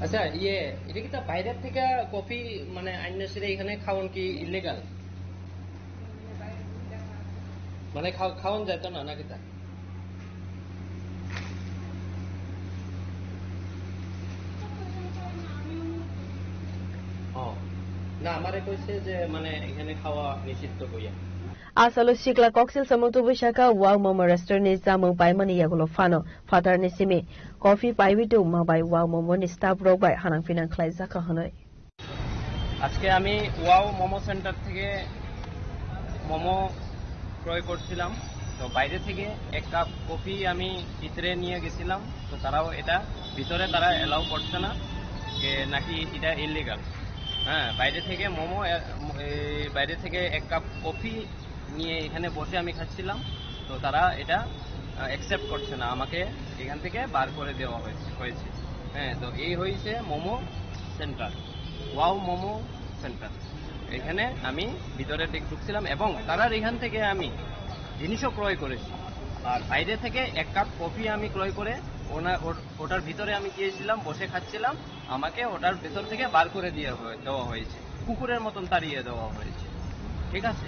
আচ্ছা এটা কি তা বাইরের থেকে কফি মানে আইনসিরে এখানে খাওয়ান কি ইলিগাল? মানে খাওয়ান যায় তো না নাকি তা? না আমারে কইছে যে মানে এখানে খাওয়া নিষিদ্ধ কইয়া। Asalo Shikla Coxil Samutu Bishaka, wow Momo restaurant is Zamu by Mani Yagulo Fano, Fatar Nisimi, Coffee by Vidu, Mabai wow Momo Stab Rock by Hanang Finan Klaizaka Hanoi. আজকে আমি ওয়াও মোমো সেন্টার থেকে মোমো ক্রয় করছিলাম। তো বাইরে থেকে এক cup coffee আমি ভিতরে নিয়ে গেছিলাম, তো তারাও এটা ভিতরে তারা এলাও করছে না, নাকি এটা ইলিগাল। হ্যাঁ, বাইরে থেকে মোমো, বাইরে থেকে এক কাপ কফি নিয়ে এখানে বসে আমি খাচ্ছিলাম, তো তারা এটা অ্যাকসেপ্ট করছে না, আমাকে এখান থেকে বার করে দেওয়া হয়েছে। হ্যাঁ, তো এই হয়েছে momo centre, wow momo centre. এখানে আমি ভিতরে ঢুকছিলাম এবং তারার এখান থেকে আমি জিনিসও ক্রয় করেছি, আর বাইরে থেকে এক কাপ কফি আমি ক্রয় করে ওটার ভিতরে আমি গিয়েছিলাম, বসে খাচ্ছিলাম, আমাকে ওটার ভেতর থেকে বার করে দেওয়া হয়েছে, কুকুরের মতন তাড়িয়ে দেওয়া হয়েছে। ঠিক আছে,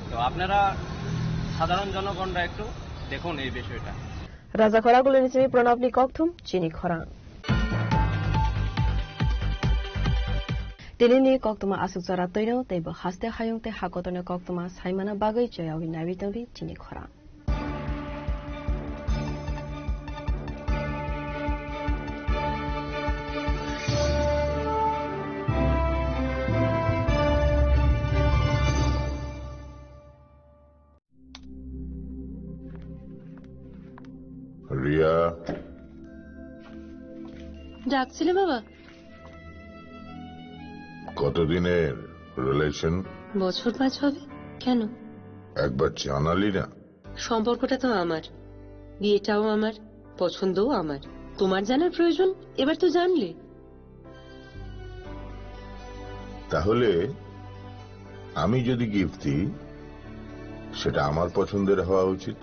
তো আপনারা সাধারণ জনগণরা একটু দেখুন এই বিষয়টা। রাজা খরাগুলো নিচে প্রণবনি ককথুম চিনি খরা Dilini koktuma asuk zara toino tebo haste hayongte hakotone koktuma saimana bagai joyawi nabitangri chini khora. Riya, ডাকছিলে বাবা? কতদিনের রিলেশন? বছর 5 হবে। কেন? একবার জানালি না? সম্পর্কটা তো আমার, বিয়েটাও আমার, পছন্দও আমার। তোমার জানার প্রয়োজন এবার তো জানলে। তাহলে আমি যদি গিফট দিই সেটা আমার পছন্দের হওয়া উচিত।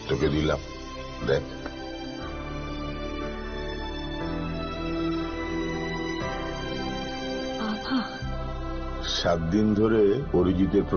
তোকে দিলাম, দেখ। 7 দিন ধরে অরিজিতের